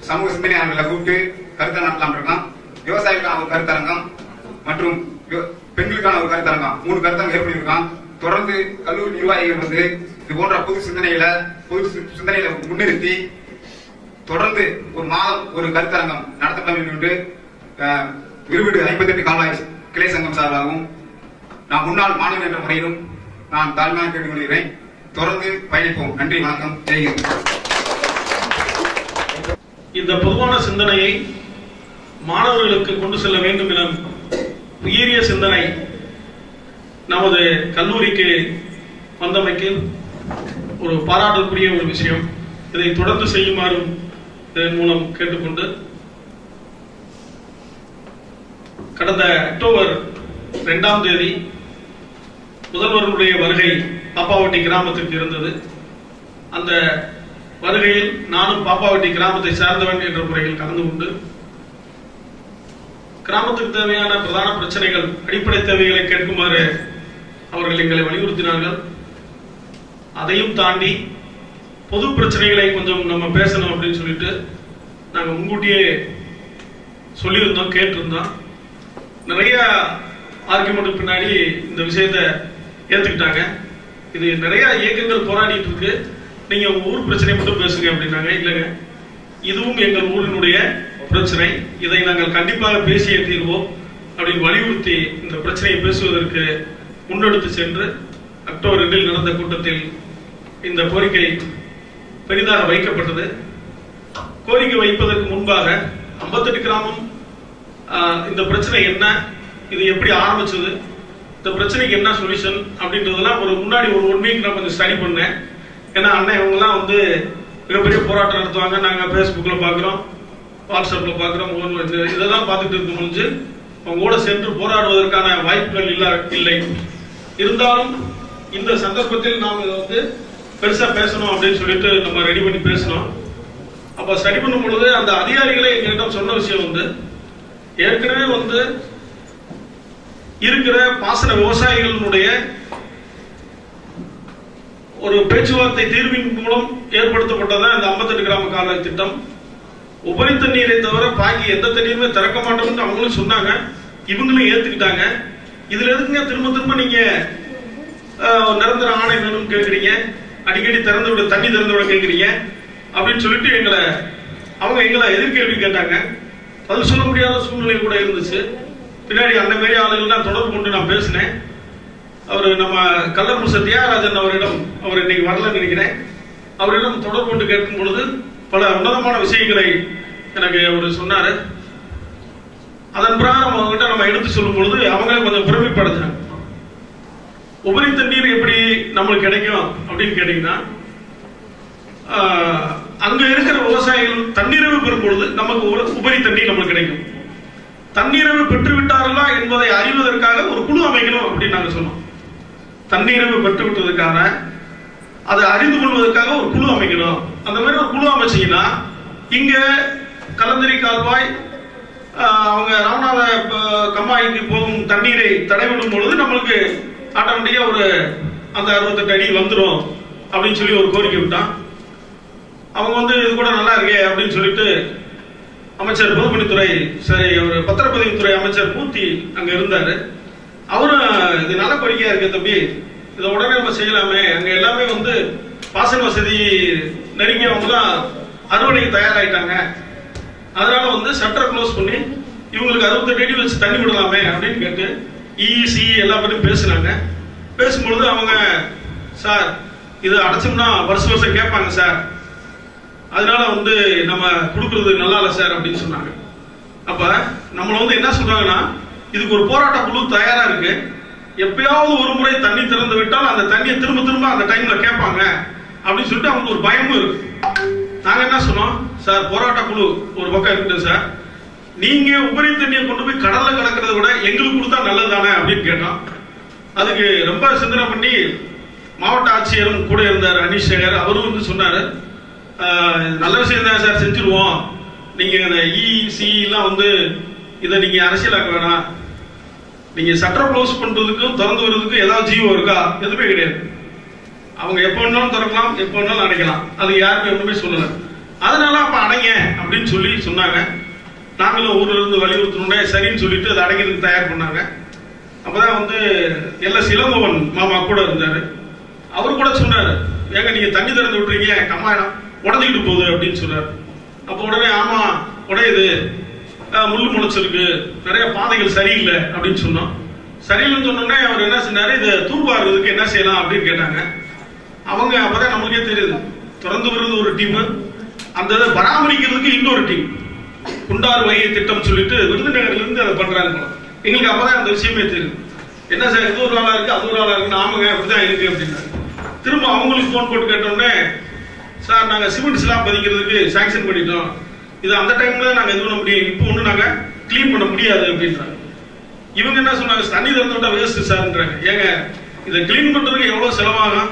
சமூக சிந்தனையாளர்களை கூப்பிட்டு கருத்தரங்கம் நடத்தலாம் இருக்கோம். விவசாயிகளுக்கான ஒரு கருத்தரங்கம் மற்றும் பெண்களுக்கான ஒரு கருத்தரங்கம் 3 கருத்தரங்கம் ஏற்படுத்தியிருக்கான். தொடர்ந்து கல்லூரி நிர்வாகிகள் இது போன்ற பொது சிந்தனைகளை முன்னிறுத்தி தொடர்ந்து ஒரு மாதம் ஒரு கருத்தரங்கம் நடத்தப்பட வேண்டும் என்று விருது 58 கால்வாய் கிளை சங்கம் சார்பாகவும் நான் முன்னாள் மாணவன் என்ற முறையிலும் நான் தாழ்மையாக கேட்டுக்கொள்கிறேன். தொடர்ந்து பயணிப்போம். நன்றி, வணக்கம், ஜெய்ஹிந்த். இந்த பொதுவான சிந்தனையை மாணவர்களுக்கு கொண்டு செல்ல வேண்டும் என உயரிய சிந்தனை நமது கல்லூரிக்கு வந்தமைக்கு ஒரு பாராட்டக்கூடிய ஒரு விஷயம். இதை தொடர்ந்து செய்யுமாறு இதன் மூலம் கேட்டுக்கொண்டு, கடந்த அக்டோபர் 2ஆம் தேதி முதல்வருடைய வருகை பாப்பாவட்டி கிராமத்திற்கு இருந்தது. அந்த வருகையில் நானும் பாப்பாவட்டி கிராமத்தை சார்ந்தவன் என்ற முறையில் கலந்து கொண்டு கிராமத்துக்கு தேவையான பிரதான பிரச்சனைகள், அடிப்படை தேவைகளை கேட்குமாறு அவர்கள் எங்களை வலியுறுத்தினார்கள். அதையும் தாண்டி பொது பிரச்சனைகளை கொஞ்சம் நம்ம பேசணும் அப்படின்னு சொல்லிட்டு நாங்கள் முன்கூட்டியே சொல்லியிருந்தோம், கேட்டிருந்தோம். நிறைய ஆர்குமெண்ட் பின்னாடி இந்த விஷயத்தை ஏத்துக்கிட்டாங்க. இது நிறைய இயக்கங்கள் போராடிட்டு இருக்கு, நீங்க உங்க ஊர் பிரச்சனை மட்டும் பேசுங்க அப்படின்னாங்க. இல்லைங்க, இதுவும் எங்கள் ஊரினுடைய பிரச்சனை, இதை நாங்கள் கண்டிப்பாக பேசியே தீர்வோம் அப்படின்னு வலியுறுத்தி இந்த பிரச்சனையை பேசுவதற்கு முன்னெடுத்து சென்று அக்டோபர் 2 நடந்த கூட்டத்தில் இந்த கோரிக்கை பெரிதாக வைக்கப்பட்டது. கோரிக்கை வைப்பதற்கு முன்பாக 58 கிராமம் இந்த பிரச்சனை என்ன, இது எப்படி ஆரம்பிச்சது, இந்த பிரச்சனைக்கு என்ன சொல்யூஷன் அப்படின்றதெல்லாம் முன்னாடி ஒரு 1 வீக் நான் கொஞ்சம் ஸ்டடி பண்ணேன். ஏன்னா அண்ணன் இவங்கெல்லாம் மிகப்பெரிய போராட்டம் நடத்துவாங்க, நாங்கள் ஃபேஸ்புக்ல பார்க்குறோம், வாட்ஸ்அப்ல பார்க்குறோம், இதெல்லாம் பார்த்துட்டு இருக்க முடிஞ்சு அவங்களோட சென்று போராடுவதற்கான வாய்ப்புகள் இல்லை. இருந்தாலும் இந்த சந்தர்ப்பத்தில் நாம் இதை பெருசா பேசணும் அப்படின்னு சொல்லிட்டு நம்ம ரெடி பண்ணி பேசணும். அப்ப ஸ்டடி பண்ணும் பொழுது அந்த அதிகாரிகளே எங்களிடம் சொன்ன விஷயம் ஏற்கனவே இருக்கிற பாசன விவசாயிகளுடைய ஒரு பேச்சுவார்த்தை தீர்வின் மூலம் ஏற்படுத்தப்பட்டதான் இந்த 58 கிராம கால்வாய் திட்டம். உபரி தண்ணீரை தவிர பாக்கி எந்த தண்ணீருமே திறக்க மாட்டோம்னு அவங்களும் சொன்னாங்க, இவங்களும் ஏத்துக்கிட்டாங்க. இதுல எதுக்குங்க திரும்ப திரும்ப நீங்க நிரந்தர ஆணை வேணும்னு கேட்குறீங்க, அடிக்கடி திறந்து விட தண்ணி திறந்து விட கேட்குறீங்க அப்படின்னு சொல்லிட்டு அவங்க எங்களை எதிர்கேள்வி கேட்டாங்க. பதில் சொல்ல முடியாத சூழ்நிலை கூட இருந்துச்சு. பின்னாடி அந்த மாதிரி ஆளுகள் தான் தொடர்பு கொண்டு நான் பேசினேன். அவர் நம்ம கள்ளக்குறிச்சி தியாகராஜன் அவரிடம், அவர் இன்னைக்கு வரலன்னு நினைக்கிறேன், அவரிடம் தொடர்பு கொண்டு கேட்கும் பொழுது பல உன்னதமான விஷயங்களை எனக்கு அவர் சொன்னாரு. அதன் பிறகு அவங்ககிட்ட நம்ம எடுத்து சொல்லும் பொழுது அவங்களே கொஞ்சம் பெருமைப்படைஞ்சாங்க. உபரி தண்ணீர் எப்படி நம்மளுக்கு கிடைக்கும் அப்படின்னு கேட்டீங்கன்னா, அங்க இருக்கிற விவசாயிகள் தண்ணீரவு பெறும் பொழுது நமக்கு உபரி தண்ணீர் நம்மளுக்கு கிடைக்கும். தண்ணீரவு பெற்று விட்டார்களா என்பதை அறிவதற்காக ஒரு குழு அமைக்கணும் அப்படின்னு நாங்க சொன்னோம். தண்ணீரவு பெற்று விட்டதுக்கான அதை அறிந்து கொள்வதற்காக ஒரு குழு அமைக்கணும். அந்த மாதிரி ஒரு குழு அமைச்சீங்கன்னா இங்க கலந்தரி கால்வாய் அவங்க ராமநாத கம்மாய்க்கு போகும் தண்ணீரை தடைவிடும் பொழுது நம்மளுக்கு ஆட்டோமேட்டிக்கா ஒரு அந்த 68 அடி வந்துடும் அப்படின்னு சொல்லி ஒரு கோரிக்கை விட்டான். அவங்க இது கூட நல்லா இருக்கே அப்படின்னு சொல்லிட்டு அமைச்சர் பொதுப்பணித்துறை, சரி ஒரு பத்திரப்பதிவுத்துறை அமைச்சர் பூர்த்தி அங்க இருந்தாரு. அவரும் இது நல்ல கோரிக்கையா இருக்கு தம்பி, இதை உடனே நம்ம செய்யலாமே, அங்க எல்லாமே பாசன வசதி நெருங்கி அவங்கதான் அறுவடைக்கு தயாராயிட்டாங்க, அதனால ஷட்டரை க்ளோஸ் பண்ணி இவங்களுக்கு 68 அடி வச்சு தண்ணி விடலாமே அப்படின்னு கேட்டு இசி எல்லா பற்றியும் பேசினாங்க. பேசும்பொழுது அவங்க, சார் இது அடைச்சோம்னா வருஷம் வருஷம் கேட்பாங்க சார், அதனால நம்ம கொடுக்கறது நல்லா இல்லை சார் அப்படின்னு சொன்னாங்க. அப்ப நம்மள என்ன சொல்றாங்கன்னா, இதுக்கு ஒரு போராட்ட குழு தயாரா இருக்கு, எப்பயாவது ஒரு முறை தண்ணி திறந்து விட்டால் அந்த தண்ணியை திரும்ப திரும்ப அந்த டைம்ல கேட்பாங்க அப்படின்னு சொல்லிட்டு அவங்க ஒரு பயமும் இருக்கு. நாங்க என்ன சொன்னோம், சார் போராட்ட குழு ஒரு பக்கம் இருக்கட்டும் சார், நீங்க உபரி தண்ணியை கொண்டு போய் கடல்ல கலக்கிறத விட எங்களுக்கு கொடுத்தா நல்லது தானே அப்படின்னு கேட்டோம். அதுக்கு ரொம்ப சிந்தனை பண்ணி மாவட்ட ஆட்சியரும் கூட இருந்தார் அனீஷ் சேகர், அவரும் சொன்னாரு, நல்ல விஷயம் தான் சார், செஞ்சிருவோம், நீங்க இந்த இசி எல்லாம் இதை நீங்க அரசியலாக்க வேணாம், நீங்க சட்டர் க்ளோஸ் பண்றதுக்கும் திறந்து வர்றதுக்கும் ஏதாவது ஜீவோ இருக்கா? எதுவுமே கிடையாது. அவங்க எப்ப வேணாலும் திறக்கலாம், எப்ப வேணாலும் அடைக்கலாம், அது யாருமே ஒண்ணுமே சொல்லல. அதனால அப்ப அடைங்க அப்படின்னு சொல்லி சொன்னாங்க. நாங்களும் ஊர்ல இருந்து வலியுறுத்தணும்னே சரின்னு சொல்லிட்டு அதை அடைக்கிறதுக்கு தயார் பண்ணாங்க. அப்பதான் எல்எஸ் இளங்கோவன் மாமா கூட இருந்தாரு. அவரு கூட சொன்னாரு, ஏங்க நீங்க தண்ணி திறந்து விட்டுறீங்க, கம்மாயிடம் உடஞ்சிக்கிட்டு போகுது அப்படின்னு சொன்னாரு. அப்ப உடனே ஆமா உடையுது, முள்ளு முளைச்சிருக்கு, நிறைய பாதைகள் சரியில்லை அப்படின்னு சொன்னோம். சரியில்லைன்னு சொன்னோடனே அவர் என்ன செஞ்சாரு, இதை தூர்வாடுறதுக்கு என்ன செய்யலாம் அப்படின்னு கேட்டாங்க. அவங்க அப்பதான் நம்மளுக்கே தெரியுது, திறந்து வருது ஒரு டீம், அந்த பராமரிக்கிறதுக்கு இன்னொரு டீம், குண்டாறு வகை திட்டம் சொல்லிட்டு விருதுநகர்ல இருந்து அதை பண்றாங்க. எங்களுக்கு அப்பதான் அந்த விஷயமே தெரியுது. என்ன சார் இது ஒரு ஆளா இருக்கு, அது ஒரு ஆளா இருக்கு, ஆமாங்க அப்படிதான் இருக்கு அப்படின்னா. திரும்ப அவங்களுக்கு போன் போட்டு கேட்டோடனே, சார் நாங்க சிமெண்ட் ஸ்லாப் பதிக்கிறதுக்கு சாங்ஷன் பண்ணிட்டோம், இது அந்த டைம்ல நாங்க இது பண்ண முடியும், இப்போ நாங்க கிளீன் பண்ண முடியாது அப்படின்றாங்க. இவங்க என்ன சொன்னாங்க, தண்ணி திறந்து விட்டா வேஸ்ட் சார்ன்றாங்க. ஏங்க இதை கிளீன் பண்றதுக்கு எவ்வளவு செலவாகும்,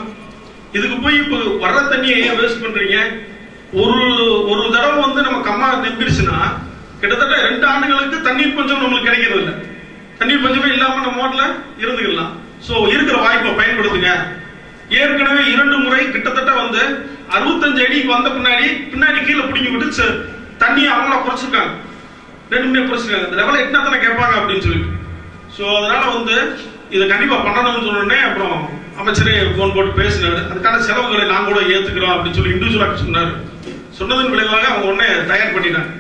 இதுக்கு போய் இப்போ வர்ற தண்ணியை ஏன் வேஸ்ட் பண்றீங்க? ஒரு தடவை நம்ம கம்மா நம்பிடுச்சுன்னா கிட்டத்தட்ட 2 ஆண்டுகளுக்கு தண்ணீர் பஞ்சம் நம்மளுக்கு கிடைக்கிறது இல்லை. தண்ணீர் பஞ்சமே இல்லாம நம்ம வீட்டுல இருந்துக்கலாம். சோ இருக்கிற வாய்ப்பை பயன்படுத்துங்க. ஏற்கனவே 2 முறை கிட்டத்தட்ட 65 அடிக்கு வந்த பின்னாடி கீழே பிடிங்கி விட்டு தண்ணியை அவங்கள குறைச்சிருக்காங்க, 2 முறை குறைச்சிருக்காங்க. இந்த லெவலில் எத்தனை தானே கேட்பாங்க அப்படின்னு சொல்லிட்டு. ஸோ அதனால இதை கண்டிப்பா பண்ணணும்னு சொன்னோடனே அப்புறம் அமைச்சரே போன் போட்டு பேசினாரு. அதுக்கான செலவுகளை நான் கூட ஏத்துக்கிறோம் அப்படின்னு சொல்லி இண்டிவிஜுவலாக சொன்னாரு. சொன்னதன் விளைவாக அவங்க உடனே தயார் பண்ணிட்டாங்க.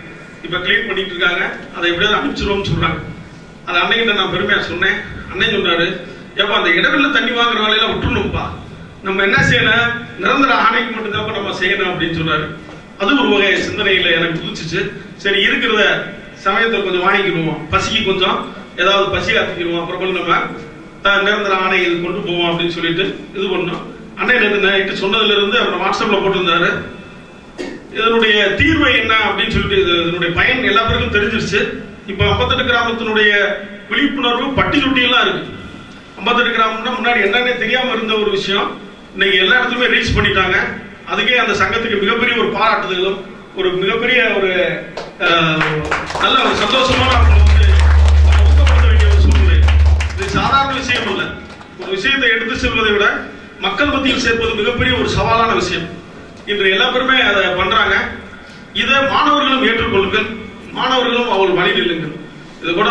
இப்ப கிளீன் பண்ணிட்டு இருக்காங்க, அதை எப்படியாவது அனுப்பிச்சிருவோம்னு சொல்றாங்க. அது அன்னைக்கிட்ட நான் பெருமையா சொன்னேன். அன்னை சொன்னாரு, ஏப்பா அந்த இடவெளியில தண்ணி வாங்குற வேலையில விட்டுணும்ப்பா, நம்ம என்ன செய்யணும், நிரந்தர ஆணைக்கு மட்டும்தான் நம்ம செய்யணும் அப்படின்னு சொன்னாரு. அது ஒரு வகை சிந்தனையில எனக்கு புதுச்சிச்சு. சரி இருக்கிறத சமயத்தை கொஞ்சம் வாங்கிக்கிடுவோம், பசிக்கு கொஞ்சம் ஏதாவது பசி ஆத்திக்கிடுவோம், அப்புறம் நம்ம நிரந்தர ஆணை இது கொண்டு போவோம் அப்படின்னு சொல்லிட்டு இது பண்ணோம். அன்னை நைட்டு சொன்னதுல இருந்து அவர் வாட்ஸ்அப்ல போட்டிருந்தாரு. இதனுடைய தீர்வு என்ன அப்படின்னு சொல்லிட்டு இதனுடைய பயன் எல்லா பேருக்கும் தெரிஞ்சிருச்சு. இப்ப 58 கிராமத்தினுடைய விழிப்புணர்வு பட்டி தொட்டி எல்லாம் இருக்கு. 58 கிராமம்னா முன்னாடி என்னன்னே தெரியாம இருந்த ஒரு விஷயம் இன்னைக்கு எல்லா இடத்துலயுமே ரீச் பண்ணிட்டாங்க. அதுக்கே அந்த சங்கத்துக்கு மிகப்பெரிய ஒரு பாராட்டுதலும் ஒரு மிகப்பெரிய ஒரு நல்ல ஒரு சந்தோஷமான ஊக்கப்படுத்த வேண்டிய ஒரு சூழ்நிலை. இந்த செல்வதை விட மக்கள் மத்தியில் சேர்ப்பது மிகப்பெரிய ஒரு சவாலான விஷயம். இன்று எல்லா பேருமே அதை பண்றாங்க. இதை மாணவர்களும் ஏற்றுக்கொள்ளுங்கள், மாணவர்களும் அவர் வழி நில்லுங்கள். இது கூட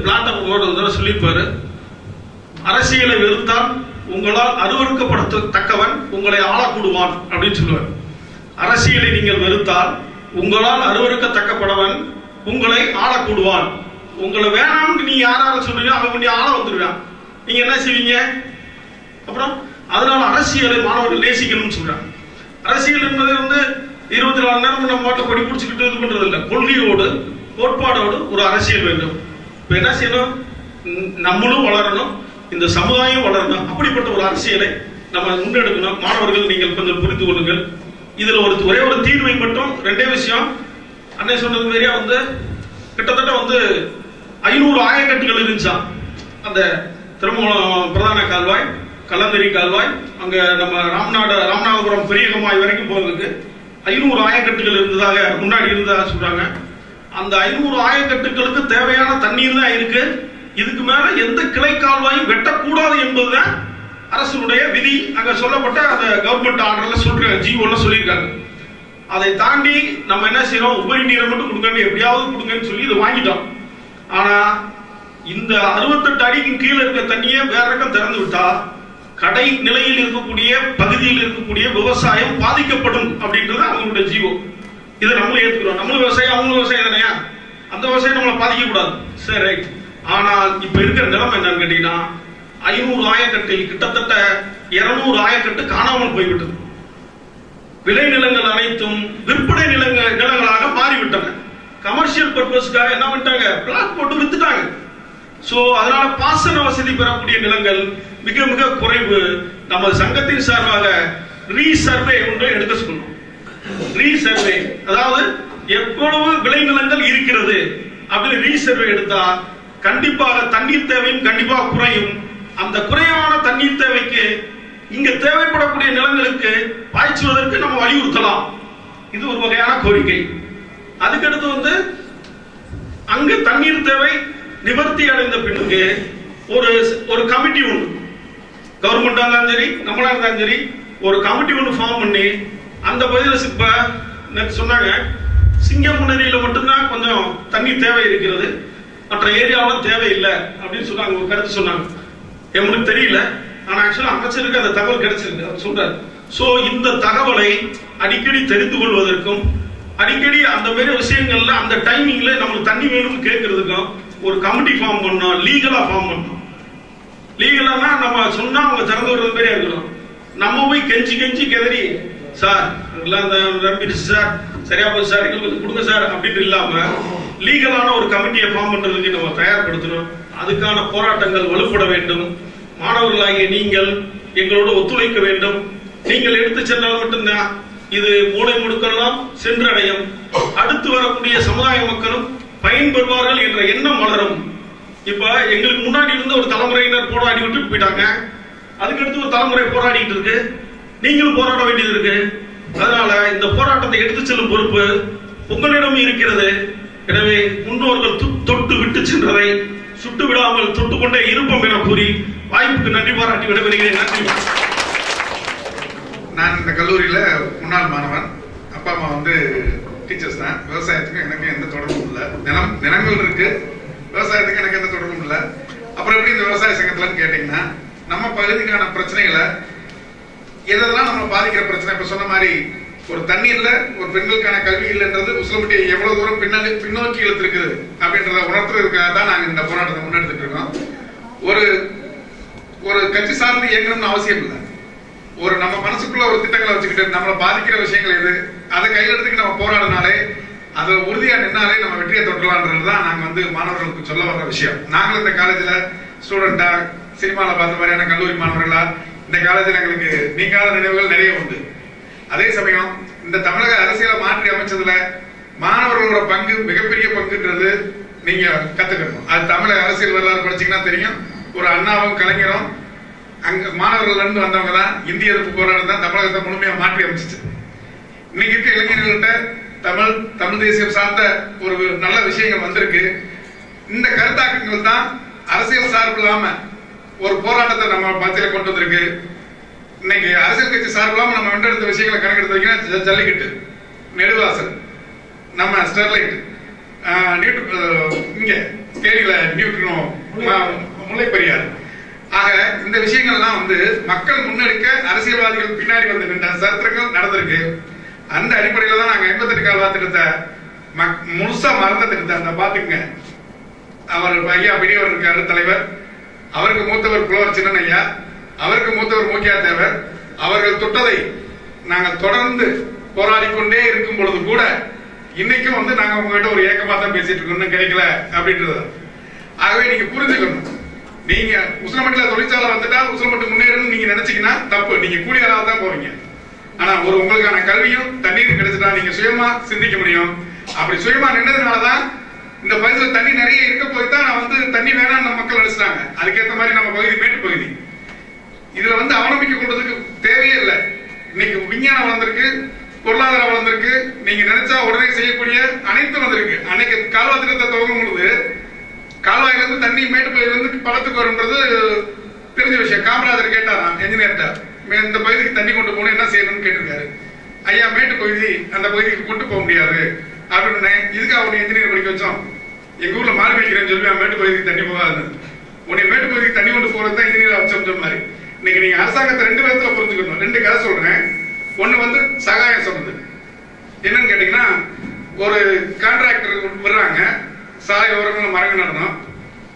பிளாட் சொல்லியிருப்பாரு, அரசியலை வெறுத்தால் உங்களால் அருவருக்கப்படத்தக்கவன் உங்களை ஆளக்கூடுவான் அப்படின்னு சொல்லுவார். அரசியலை நீங்கள் வெறுத்தால் உங்களால் அருவருக்கத்தக்கப்படவன் உங்களை ஆளக்கூடுவான். உங்களை வேணாம்னு நீ யாரால சொல்றீங்க அவன் நீ ஆள வந்துருவான். நீங்க என்ன செய்வீங்க? அப்புறம் அதனால அரசியலை மாணவர்கள் நேசிக்கணும்னு சொல்றாங்க. அரசியல் என்பது 24 நேரம் நம்ம மாட்ட கொடி பிடிச்சிக்கிட்டு இது பண்றது இல்லை. கொள்கையோடு கோட்பாடோடு ஒரு அரசியல் வேண்டும். இப்ப என்ன செய்யணும்? நம்மளும் வளரணும், இந்த சமுதாயம் வளரணும். அப்படிப்பட்ட ஒரு அரசியலை நம்ம முன்னெடுக்கணும். மாணவர்கள் நீங்கள் கொஞ்சம் புரிந்து கொள்ளுங்கள். இதுல ஒரே ஒரு தீர்வை மட்டும், ரெண்டே விஷயம். அன்னை சொன்னது மாதிரியா கிட்டத்தட்ட 500 ஆயக்கட்டுகள் இருந்துச்சான். அந்த திருமூலம் பிரதான கால்வாய், கல்லந்தரி கால்வாய், அங்க நம்ம ராமநாதபுரம் பெரிய கம்மாய் வரைக்கும் போறதுக்கு 500 ஆயக்கட்டுகள் இருந்ததாக முன்னாடி இருந்ததாக சொல்றாங்க. அந்த 500 ஆயக்கட்டுகளுக்கு தேவையான தண்ணீர் தான் இருக்கு. இதுக்கு மேல எந்த கிளை கால்வாயும் வெட்டக்கூடாது என்பதுதான் அரசுடைய விதி. அங்க சொல்லப்பட்ட அந்த கவர்மெண்ட் ஆர்டர்ல சொல்றாங்க, ஜிஓல சொல்லியிருக்காங்க. அதை தாண்டி நம்ம என்ன செய்யறோம்? உபரி நீரை மட்டும் கொடுங்க, எப்படியாவது கொடுங்கன்னு சொல்லி இதை வாங்கிட்டோம். ஆனா இந்த 68 அடிக்கு கீழே இருக்க தண்ணியை வேற பக்கம் திறந்து விட்டா கடை நிலையில் இருக்கக்கூடிய பகுதியில் இருக்கக்கூடிய விவசாயம் பாதிக்கப்படும் அப்படின்றது அவங்களுடைய ஜீவோ. இதை நம்மளும் ஏத்துக்கிறோம். நம்மளும் விவசாயம், அவங்களும் விவசாயம் தானே, அந்த விவசாயம் நம்மளை பாதிக்க கூடாது. சரி, ரைட். ஆனால் இப்ப இருக்கிற நிலைமை என்னன்னு கேட்டீங்கன்னா 500 ஆயக்கட்டில் கிட்டத்தட்ட 200 ஆயக்கட்டு காணாமல் போய்விட்டது. விளைநிலங்கள் அனைத்தும் விற்பனை நிலங்களாக மாறிவிட்டன. கமர்ஷியல் பர்பஸ்க்காக என்ன பண்ணிட்டாங்க? பிளாட் போட்டு வித்துட்டாங்க. சோ அதனால பாசன வசதி பெறக்கூடிய நிலங்கள் மிக மிக குறைவு. நம்ம சங்கத்தின் சார்பாக ரீசர்வே ஒன்று எடுக்க சொல்லணும். ரீசர்வே, அதாவது எவ்வளவு விளைநிலங்கள் இருக்கிறது அப்படின்னு ரீசர்வே எடுத்தா கண்டிப்பாக தண்ணீர் தேவையும் கண்டிப்பாக குறையும். அந்த குறைவான தண்ணீர் தேவைக்கு இங்க தேவைப்படக்கூடிய நிலங்களுக்கு பாய்ச்சுவதற்கு நம்ம வலியுறுத்தலாம். இது ஒரு வகையான கோரிக்கை. அதுக்கடுத்து அங்க தண்ணீர் தேவை நிவர்த்தி அடைந்த பின்னுக்கு ஒரு கமிட்டி ஒன்று, கவர்மெண்டா இருந்தாலும் சரி நம்மளா இருந்தாலும் சரி, ஒரு கமிட்டி ஒன்று ஃபார்ம் பண்ணி அந்த பகுதியில் இப்ப சொன்னாங்க சிங்கமுன்னரியில மட்டும்தான் கொஞ்சம் தண்ணீர் தேவை இருக்கிறது, மற்ற ஏரியாவும் தேவையில்லை அப்படின்னு சொன்னாங்க. ஒரு கருத்து சொன்னாங்க. எங்களுக்கு தெரியல, ஆனா ஆக்சுவலா அமைச்சருக்கு அந்த தகவல் கிடைச்சிருக்கு, அவர் சொல்றாரு. சோ இந்த தகவலை அடிக்கடி தெரிந்து கொள்வதற்கும் அடிக்கடி அந்த மாதிரி விஷயங்கள்ல அந்த டைமிங்ல நமக்கு தண்ணி வேணும்னு கேட்கறதுக்கும் ஒரு கமிட்டி ஃபார்ம் பண்ணோம், லீகலா ஃபார்ம் பண்ணோம். லீகலானா நம்ம சொன்னா அவங்க திறந்து விடுறது மாதிரியா இருக்கணும். நம்ம போய் கெஞ்சி கெதறி சார் சார் சரியா போச்சு சார் எங்களுக்கு கொடுங்க சார் அப்படின்னு இல்லாம லீகலான ஒரு கமிட்டியை ஃபார்ம் பண்றதுக்கு நம்ம தயார்படுத்தணும். அதுக்கான போராட்டங்கள் வலுப்பட வேண்டும். மாணவர்களாகிய நீங்கள் எங்களோட ஒத்துழைக்க வேண்டும். நீங்கள் எடுத்து சென்றால் மட்டும்தான் இது மூளை முடுக்கெல்லாம் சென்றடையும். அடுத்து வரக்கூடிய சமுதாய மக்களும் பயன்பெறுவார்கள் என்ற எண்ணம் வளரும். இப்ப எங்களுக்கு முன்னாடி இருந்த ஒரு தலைமுறையினர் போராடி விட்டு போயிட்டாங்க. அதுக்கடுத்து ஒரு தலைமுறை போராடிட்டு இருக்கு. நீங்களும் போராட வேண்டியது இருக்கு. அதனால இந்த போராட்டத்தை எடுத்து செல்லும் பொறுப்பு உங்களிடம் இருக்கிறது. எனவே முன்னோர்கள் தொட்டு விட்டு சென்றதை சுட்டு விடாமல் தொட்டு கொண்டே இருப்போம் என கூறி வாய்ப்புக்கு நன்றி பாராட்டி விடைபெறுகிறேன். நன்றி. நான் இந்த கல்லூரியில முன்னாள் மாணவன். அப்பா அம்மா டீச்சர்ஸ் தான். விவசாயத்துக்கு எனக்கு எந்த தொடர்பும் இல்லை. நிலங்கள் இருக்கு, விவசாயத்துக்கு எனக்கு எந்த தொடர்பும் இல்லை. அப்புறம் எப்படி இந்த விவசாய சங்கத்துலன்னு கேட்டீங்கன்னா, நம்ம பகுதிக்கான பிரச்சனைகளை எதெல்லாம் நம்ம பாதிக்கிற பிரச்சனை, இப்ப சொன்ன மாதிரி ஒரு தண்ணீர்ல ஒரு பெண்களுக்கான கல்வி இல்லைன்றது உசிலம்பட்டியை எவ்வளவு தூரம் பின்னோக்கி இழுத்திருக்குது அப்படின்றத உணர்த்துறதுக்காக தான் நாங்க இந்த போராட்டத்தை முன்னெடுத்துட்டு இருக்கோம். ஒரு கட்சி சார்ந்து இயங்கணும்னு அவசியம் இல்லை. ஒரு நம்ம மனசுக்குள்ள ஒரு திட்டங்களை வச்சுக்கிட்டு நம்மளை பாதிக்கிற விஷயங்கள் எது அதை கையில் எடுத்துக்கு நம்ம போராடினாலே அதுல உறுதியா நின்னாலே நம்ம வெற்றியை தொட்டலான்றதுதான் நாங்க மாணவர்களுக்கு சொல்ல வர்ற விஷயம். நாங்களும் இந்த காலேஜ்ல ஸ்டூடெண்டா சினிமால பார்த்த மாதிரியான கல்லூரி மாணவர்களா இந்த காலேஜில் எங்களுக்கு நீங்காத நினைவுகள் நிறைய உண்டு. அதே சமயம் இந்த தமிழக அரசியலை மாற்றி அமைச்சதுல மாணவர்களோட பங்கு மிகப்பெரிய பங்குன்றது நீங்க கத்துக்கணும். அது தமிழக அரசியல் வரலாறு படிச்சீங்கன்னா தெரியும். ஒரு அண்ணாவும் கலைஞரும் அங்க மாணவர்கள் இருந்து வந்தவங்க தான் இந்திய எதிர்ப்பு போராட்டம் தான் தமிழகத்தை முழுமையா மாற்றி அமைச்சிச்சு. இன்னைக்கு இருக்க இளைஞர்கள்ட்ட தமிழ் தேசியம் சார்ந்த ஒரு நல்ல விஷயங்கள் வந்திருக்கு. இந்த கருத்தாக்கங்கள் தான் அரசியல் சார்பு இல்லாம ஒரு போராட்டத்தை நம்ம மத்தியில கொண்டு வந்திருக்கு. இன்னைக்கு அரசியல் கட்சி சார்பில்லாம நம்ம வென்றெடுத்த விஷயங்களை கணக்கெடுத்து ஜல்லிக்கட்டு, நெடுவாசல், நம்ம ஸ்டெர்லைட், இங்க தேனியில நியூட்ரினோ, முல்லை பெரியார். ஆக இந்த விஷயங்கள்லாம் வந்து மக்கள் முன்னெடுக்க அரசியல்வாதிகள் பின்னாடி வந்து நின்ற சரித்திரங்கள் நடந்திருக்கு. அந்த அடிப்படையில தான் நாங்க 88 கால்வாய் திட்டத்தை முழுசா மறந்த திட்டத்தை அந்த பாத்துக்குங்க. அவர் ஐயா பெரியவர் இருக்காரு தலைவர், அவருக்கு மூத்தவர் புலவர் சின்னன் ஐயா, அவருக்கு மூத்தவர் மூக்கியா தேவர். அவர்கள் தொட்டதை நாங்கள் தொடர்ந்து போராடி கொண்டே இருக்கும் பொழுது கூட இன்னைக்கும் வந்து நாங்க உங்ககிட்ட ஒரு ஏக்கமா தான் பேசிட்டு இருக்கோம், கிடைக்கல அப்படின்றது. ஆகவே நீங்க புரிஞ்சுக்கணும், நீங்க உசிலம்பட்டியில தொழிற்சாலை வந்துட்டா உசிலம்பட்டு முன்னேறும் நீங்க நினைச்சீங்கன்னா தப்பு. நீங்க கூலி ஆளாக தான் போறீங்க. ஆனா ஒரு உங்களுக்கான கல்வியும் தண்ணீரும் கிடைச்சிட்டா நீங்க சுயமா சிந்திக்க முடியும். அப்படி சுயமா நின்றதுனாலதான் இந்த பகுதியில் தண்ணி நிறைய இருக்க போய் தான் நான் வந்து தண்ணி வேணாம்னு நம்ம மக்கள் நினைச்சிட்டாங்க. அதுக்கேற்ற மாதிரி நம்ம பகுதி மேட்டு பகுதி. இதுல வந்து அவநம்பிக்கை கொண்டதுக்கு தேவையே இல்லை. இன்னைக்கு விஞ்ஞானம் வளர்ந்திருக்கு, பொருளாதாரம் வளர்ந்திருக்கு, நீங்க நினைச்சா உடனே செய்யக்கூடிய அனைத்தும் வந்திருக்கு. அன்னைக்கு கால்வாய் திட்டத்தை துவங்கும் பொழுது கால்வாயில இருந்து தண்ணி மேட்டு பகுதியில இருந்து பழத்துக்கு வரும்ன்றது தெரிஞ்ச விஷயம். காமராஜர் கேட்டாராம் என்ஜினியர்கிட்ட, இந்த பகுதிக்கு தண்ணி கொண்டு போகணும் என்ன செய்யணும்னு கேட்டிருக்காரு. ஐயா மேட்டு பகுதி அந்த பகுதிக்கு கொண்டு போக முடியாது அப்படின்னு. இதுக்கு அவருடைய இன்ஜினியர் படிக்க வச்சோம். எங்க ஊர்ல மாறி வைக்கிறேன்னு சொல்லி மேட்டு பகுதிக்கு தண்ணி போகாது, உன்னை மேட்டு பகுதிக்கு தண்ணி கொண்டு போறது தான் இன்ஜினியர் வச்சோம் மாதிரி. இன்னைக்கு நீங்க அரசாங்கத்தை 2 விதத்துல புரிஞ்சுக்கணும். 2 கதை சொல்றேன். ஒண்ணு வந்து சகாயம் சொல்றது. என்னன்னு கேட்டீங்கன்னா, ஒரு கான்ட்ராக்டர் விடுறாங்க, சாலை ஓரங்கள் மரங்கள் நடணும்.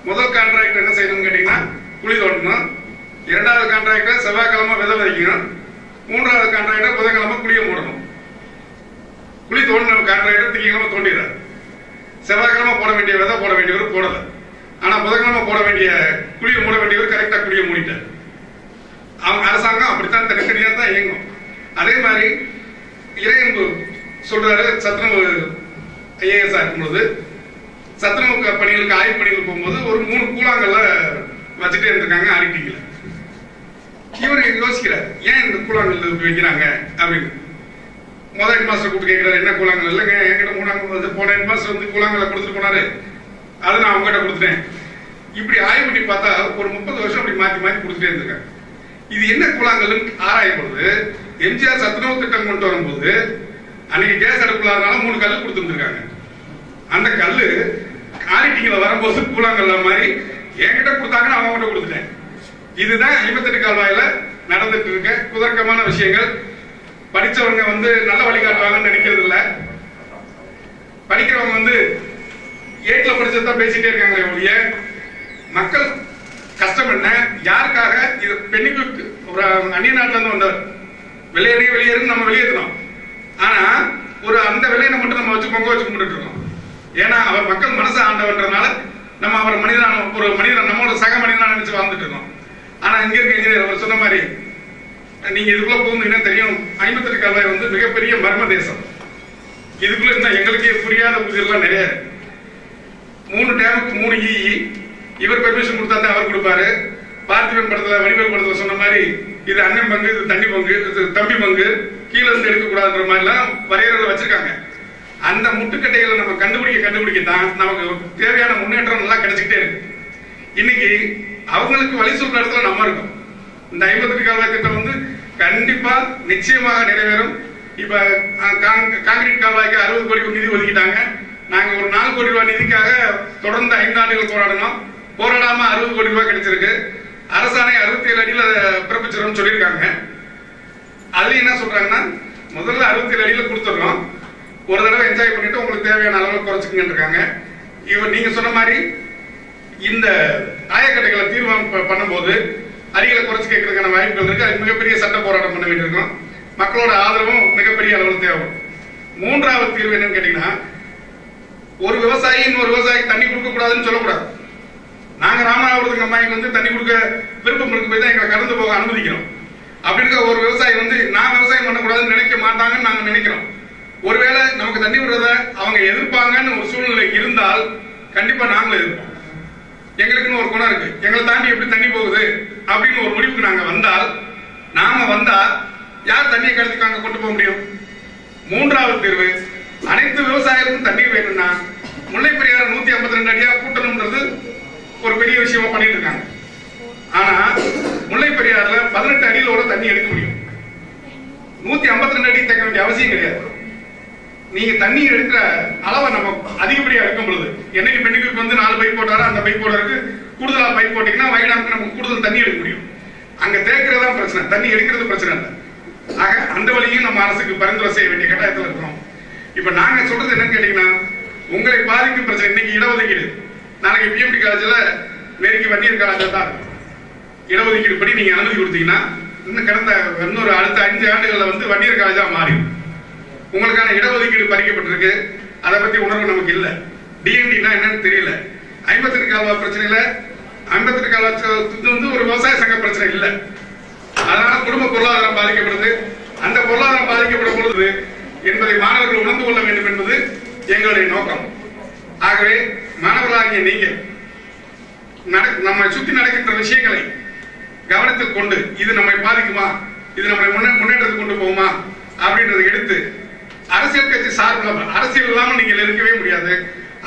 முதல் கான்ட்ராக்டர் என்ன செய்யணும்னு கேட்டீங்கன்னா குழி தோண்டணும். 2வது கான்ட்ராக்டர் செவ்வாய்க்கிழமை விதை விதைக்கணும். 3வது கான்ட்ராக்டர் புதன்கிழமை குழியை மூடணும். குழி தோண்டின கான்ட்ராக்டர் திங்கக்கிழமை தோண்டிடுறாரு. செவ்வாய்க்கிழமை போட வேண்டிய விதை போட வேண்டியவர் போடல. ஆனா புதன்கிழமை போட வேண்டிய குழியை மூட வேண்டியவர் கரெக்டா குழியை மூடிட்டார். அவங்க அரசாங்கம் அப்படித்தான் தனித்தனியா தான் இயங்கும். அதே மாதிரி இறையன்பு சொல்றாரு, சத்துணவு ஐஏஎஸ் இருக்கும்போது சத்துணவு பணிகளுக்கு ஆய்வு பணிகள் போகும்போது ஒரு 3 கூழாங்கல்ல வச்சுட்டே இருந்திருக்காங்க ஆர்டிடில. இவரு யோசிக்கிறார், ஏன் இந்த கூழாங்கல் வைக்கிறாங்க அப்படின்னு. முதல் ஹெட் மாஸ்டர் கூப்பிட்டு கேட்கிறாரு, என்ன கூழாங்கல்? இல்லைங்க என்கிட்ட 3 போன ஹெட் மாஸ்டர் வந்து கூழாங்கல்ல கொடுத்துட்டு போனாரு, அதை நான் அவங்ககிட்ட கொடுத்துட்டேன். இப்படி ஆய்வு பண்ணி பார்த்தா ஒரு 30 வருஷம் அப்படி மாத்தி மாத்தி கொடுத்துட்டே இருந்திருக்காங்க. இது என்ன கூழாங்கல் ஆராயும் பொழுது எம்ஜிஆர் சத்துணவு திட்டம் கொண்டு வரும்போது அன்னைக்கு கேஸ் அடுப்புல 3 கல் கொடுத்துருக்காங்க. அந்த கல்லு ஆரிட்டிங்கள வரும்போது கூழாங்கல்ல மாதிரி என்கிட்ட கொடுத்தாங்கன்னு அவங்க கொடுத்துட்டேன். இதுதான் 58 கால்வாயில நடந்துட்டு இருக்க குதர்க்கமான விஷயங்கள். படிச்சவங்க வந்து நல்ல வழிகாட்டுவாங்கன்னு நினைக்கிறது இல்ல. படிக்கிறவங்க வந்து ஏட்ல படிச்சதான் பேசிட்டே இருக்காங்களே ஒழிய மக்கள் கஷ்டம் என்ன, யாருக்காக இது பெண்ணுக்கு ஒரு அந்நிய நாட்டுல இருந்து வந்தவர் வெளியேறு நம்ம வெளியேற்றணும். ஆனா ஒரு அந்த விலையை மட்டும் நம்ம வச்சு பொங்க வச்சு கும்பிட்டு இருக்கோம். ஏன்னா அவர் மக்கள் மனசை ஆண்டவன்றதுனால நம்ம அவர் மனிதனான ஒரு மனிதன் நம்மளோட சக மனிதனா நினைச்சு வாழ்ந்துட்டு இருக்கோம். ஆனா இங்க இருக்க இன்ஜினியர் அவர் சொன்ன மாதிரி நீங்க இதுக்குள்ள போகும்போது தெரியும், 58 கால்வாய் வந்து மிகப்பெரிய மர்ம தேசம். இதுக்குள்ள இருந்தா எங்களுக்கே புரியாத புதிரெல்லாம் நிறைய. 3 டேமுக்கு 3 இ இவர் பெர்மிஷன் கொடுத்தா தான் அவர் கொடுப்பாரு. பார்த்திபன் படத்துல வடிவேல் படத்துல சொன்ன மாதிரி இது அண்ணன் பங்கு, இது தண்ணி பங்கு, இது தம்பி பங்கு, கீழே இருந்து எடுக்கக்கூடாதுன்ற மாதிரி எல்லாம் வரையறை வச்சிருக்காங்க. அந்த முட்டுக்கட்டைகளை நம்ம கண்டுபிடிக்கத்தான் நமக்கு தேவையான முன்னேற்றம் நல்லா கிடைச்சிக்கிட்டே இருக்கு. இன்னைக்கு அவங்களுக்கு வழி சொல்ற இடத்துல நம்ம இருக்கோம். இந்த 58 கால்வாய் திட்டம் வந்து கண்டிப்பா நிச்சயமாக நிறைவேறும். இப்ப காங்கிரீட் கால்வாய்க்கு 60 கோடி நிதி ஒதுக்கிட்டாங்க. நாங்க ஒரு 4 கோடி ரூபாய் நிதிக்காக தொடர்ந்து 5 ஆண்டுகள் போராடணும். போராடாம 60 கோடி ரூபாய் கிடைச்சிருக்கு. அரசாணை 67 அடியில பிறப்பிச்சிடும் சொல்லியிருக்காங்க. அதுல என்ன சொல்றாங்கன்னா, முதல்ல 67 அடியில கொடுத்துடுறோம், ஒரு தடவை என்ஜாய் பண்ணிட்டு உங்களுக்கு தேவையான அளவுக்கு குறைச்சிக்கன்னு இருக்காங்க. இவர் நீங்க சொன்ன மாதிரி இந்த ஆயக்கட்டைகளை தீர்மானம் பண்ணும்போது அடிகளை குறைச்சு கேட்கறதுக்கான வாய்ப்புகள் இருக்கு. அது மிகப்பெரிய சட்ட போராட்டம் பண்ண வேண்டியிருக்கும். மக்களோட ஆதரவும் மிகப்பெரிய அளவில் தேவை. 3வது தீர்வு என்னன்னு கேட்டீங்கன்னா, ஒரு விவசாயி இன்னொரு விவசாயிக்கு தண்ணி கொடுக்க கூடாதுன்னு சொல்லக்கூடாது. நாங்க ராமநாதபுரத்துக்கு அம்மாய்க்கு வந்து தண்ணி கொடுக்க விருப்பம் இருக்கு போய் தான் எங்களை கடந்து போக அனுமதிக்கிறோம். அப்படி இருக்க ஒரு விவசாயி வந்து நான் விவசாயம் பண்ணக்கூடாதுன்னு நினைக்க மாட்டாங்கன்னு நாங்க நினைக்கிறோம். ஒருவேளை நமக்கு தண்ணி விடுறத அவங்க எதிர்ப்பாங்கன்னு ஒரு சூழ்நிலை இருந்தால் கண்டிப்பா நாங்களும் எதிர்ப்போம். எங்களுக்குன்னு ஒரு குணம் இருக்கு, எங்களை தாண்டி எப்படி தண்ணி போகுது அப்படின்னு ஒரு முடிவுக்கு நாங்க வந்தால், நாம வந்தா யார் தண்ணியை கடத்தி அங்க கொண்டு போக முடியும்? 3வது தீர்வு, அனைத்து விவசாயிகளுக்கும் தண்ணீர் வேணும்னா முல்லை பெரியாறு 152 அடியா கூட்டணும்ன்றது ஒரு பெரிய விஷயமா பண்ணிட்டு இருக்காங்க. ஆனா முல்லை பெரியாறுல 18 அடியில ஒரு தண்ணி எடுக்க முடியும். 152 அடி தேக்க வேண்டிய அவசியம் கிடையாது. நீங்க தண்ணி எடுக்கிற அளவை நம்ம அதிகப்படியா இருக்கும் பொழுது, என்னைக்கு பெண்ணுக்கு வந்து 4 பைப் போட்டாரோ அந்த பைப் போடுறதுக்கு கூடுதலா பைப் போட்டீங்கன்னா வைடாமுக்கு நமக்கு கூடுதல் தண்ணி எடுக்க முடியும். அங்க தேக்கிறதா பிரச்சனை, தண்ணி எடுக்கிறது பிரச்சனை இல்லை. ஆக அந்த வழியும் நம்ம அரசுக்கு பரிந்துரை செய்ய வேண்டிய கட்டாயத்தில் இருக்கிறோம். இப்ப நாங்க சொல்றது என்னன்னு கேட்டீங்கன்னா, உங்களை பாதிக்கும் பிரச்சனை இன்னைக்கு இடஒதுக்கீடு, நாளைக்கு பிஎம்டி காலேஜ்ல நெருக்கி வன்னியர் காலேஜ் தான் இருக்கும். இடஒதுக்கீடு படி நீங்க அனுமதி கொடுத்தீங்கன்னா இன்னொரு அடுத்த 5 ஆண்டுகள்ல வந்து வன்னியர் காலேஜா மாறிடும். உங்களுக்கான இடஒதுக்கீடு பறிக்கப்பட்டிருக்கு. அதை பத்தி உணர்வு நமக்கு இல்ல. டிஎன்டினா என்னன்னு தெரியல. 58 கால்வாய் பிரச்சனையில 58 கால்வாய் வந்து ஒரு விவசாய சங்க பிரச்சனை இல்ல. அதனால குடும்ப பொருளாதாரம் பாதிக்கப்படுது. அந்த பொருளாதாரம் பாதிக்கப்படும் பொழுது என்பதை மாணவர்கள் உணர்ந்து கொள்ள வேண்டும் என்பது எங்களுடைய நோக்கம். ஆகவே மாணவர்களாகிய நீங்கள் நம்மை சுற்றி நடக்கின்ற விஷயங்களை கவனத்தில் கொண்டு, இது நம்மை பாதிக்குமா, இது நம்மை முன்னேற்றத்துக்கு கொண்டு போகுமா அப்படின்றதை எடுத்து, அரசியல் கட்சி சார்பு இல்லாமல், அரசியல் இல்லாமல் நீங்கள் இருக்கவே முடியாது.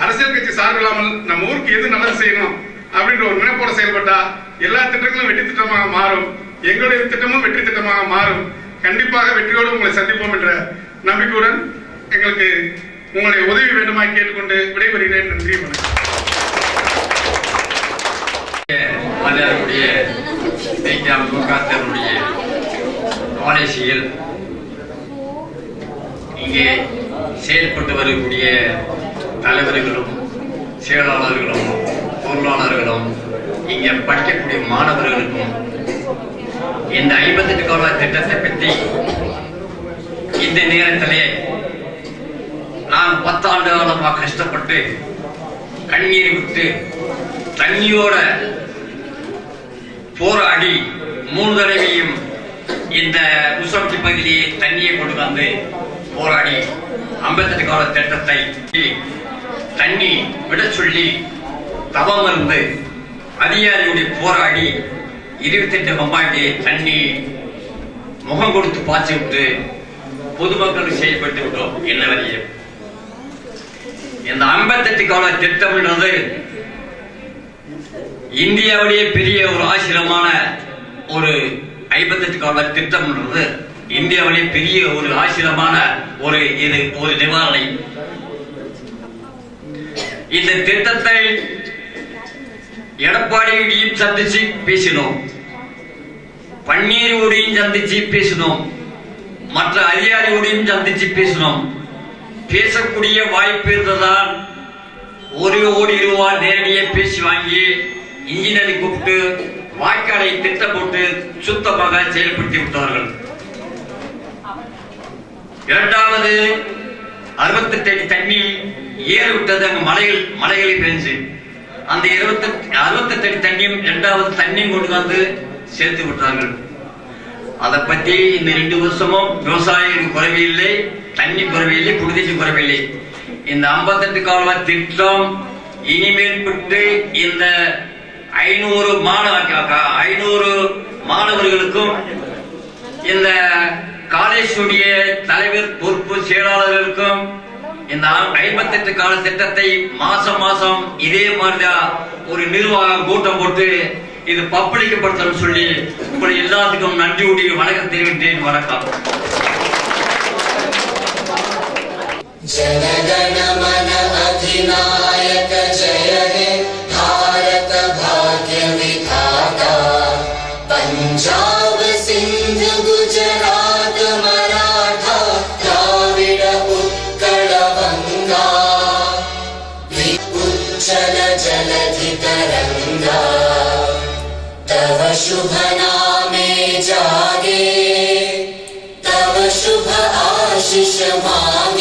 அரசியல் கட்சி சார்பு இல்லாமல் நம்ம ஊருக்கு எது நல்லது செய்யணும் அப்படின்ற ஒரு நினைப்போட செயல்பட்டா எல்லா திட்டங்களும் வெற்றி திட்டமாக மாறும். எங்களுடைய திட்டமும் வெற்றி திட்டமாக மாறும். கண்டிப்பாக வெற்றியோடு உங்களை சந்திப்போம் என்ற நம்பிக்கையுடன் எங்களுக்கு உங்களுடைய உதவி வேண்டுமாய் கேட்டுக்கொண்டு விடைபெறுகிறேன். நன்றி, வணக்கம். காலேஜில் இங்கே செயல்பட்டு வரக்கூடிய தலைவர்களும் செயலாளர்களும் பொருளாளர்களும் இங்கே படிக்கக்கூடிய மாணவர்களுக்கும் இந்த 58 கால்வாய் திட்டத்தை பற்றி இந்த நேரத்திலே நான் 10 ஆண்டு காலமாக கஷ்டப்பட்டு கண்ணீர் விட்டு தண்ணியோட போராடி 3 தடவையும் இந்த உசம்டி பகுதியை தண்ணியை கொண்டு வந்து போராடி 58 கால திட்டத்தை தண்ணி விட சொல்லி தவம் இருந்து அதிகாரியுடைய போராடி 28 கம்பாய்க்கு தண்ணி முகம் கொடுத்து பாய்ச்சி விட்டு பொதுமக்களுக்கு செயல்பட்டு விட்டோம். என்ன வரையும் இந்த 58 கால திட்டம்ன்றது இந்தியாவிலேயே பெரிய ஒரு ஆசிரமான ஒரு 58 கால திட்டம்ன்றது இந்தியாவிலேயே பெரிய ஒரு ஆசிரமான ஒரு நிவாரணை. இந்த திட்டத்தை எடப்பாடியோடையும் சந்திச்சு பேசினோம், பன்னீரோடையும் சந்திச்சு பேசினோம், மற்ற அதிகாரியோடையும் சந்திச்சு பேசினோம். பேசக்கூடிய வாய்ப்பு இருந்ததால் 1 கோடி ரூபாய் நேரடியாக பேசி வாங்கி இன்ஜினியரை கூப்பிட்டு வாய்க்காலை திட்டம் போட்டு சுத்தமாக செயல்படுத்தி விட்டார்கள். இரண்டாவது 68 அடி தண்ணி ஏறிவிட்டது. அங்கு மலைகளில் பெஞ்சு அந்த 68 அடி தண்ணியும் இரண்டாவது தண்ணியும் கொண்டு வந்து சேர்த்து விட்டார்கள். அதை பற்றி இந்த 2 வருஷமும் விவசாயிகள் குறைவில்லை, தண்ணி குறைவில்லை, குடிநீர் குறைவில்லை. இந்த 58 கால்வாய் திட்டம் இனிமேற்பட்டு இந்த 500 மாணவர்களுக்கும் இந்த காலேஜுடைய தலைவர் பொறுப்பு செயலாளர்களுக்கும் இந்த 58 கால திட்டத்தை மாசம் இதே மாதிரிதான் ஒரு நிர்வாக கூட்டம் போட்டு இது பப்ளிக்கப்படுத்தணும் சொல்லி உங்களை எல்லாத்துக்கும் நன்றி கூடி வணக்கம் தெரிவித்தேன். வணக்கம். जनगण मन अधिनायक जय हे भारत भाग्य विधाता पंजाब सिंध गुजरात मराठा द्राविड उत्कल गंगा उच्चल जलधि तरंगा तव शुभ नामे जागे तव शुभ आशीष मांगे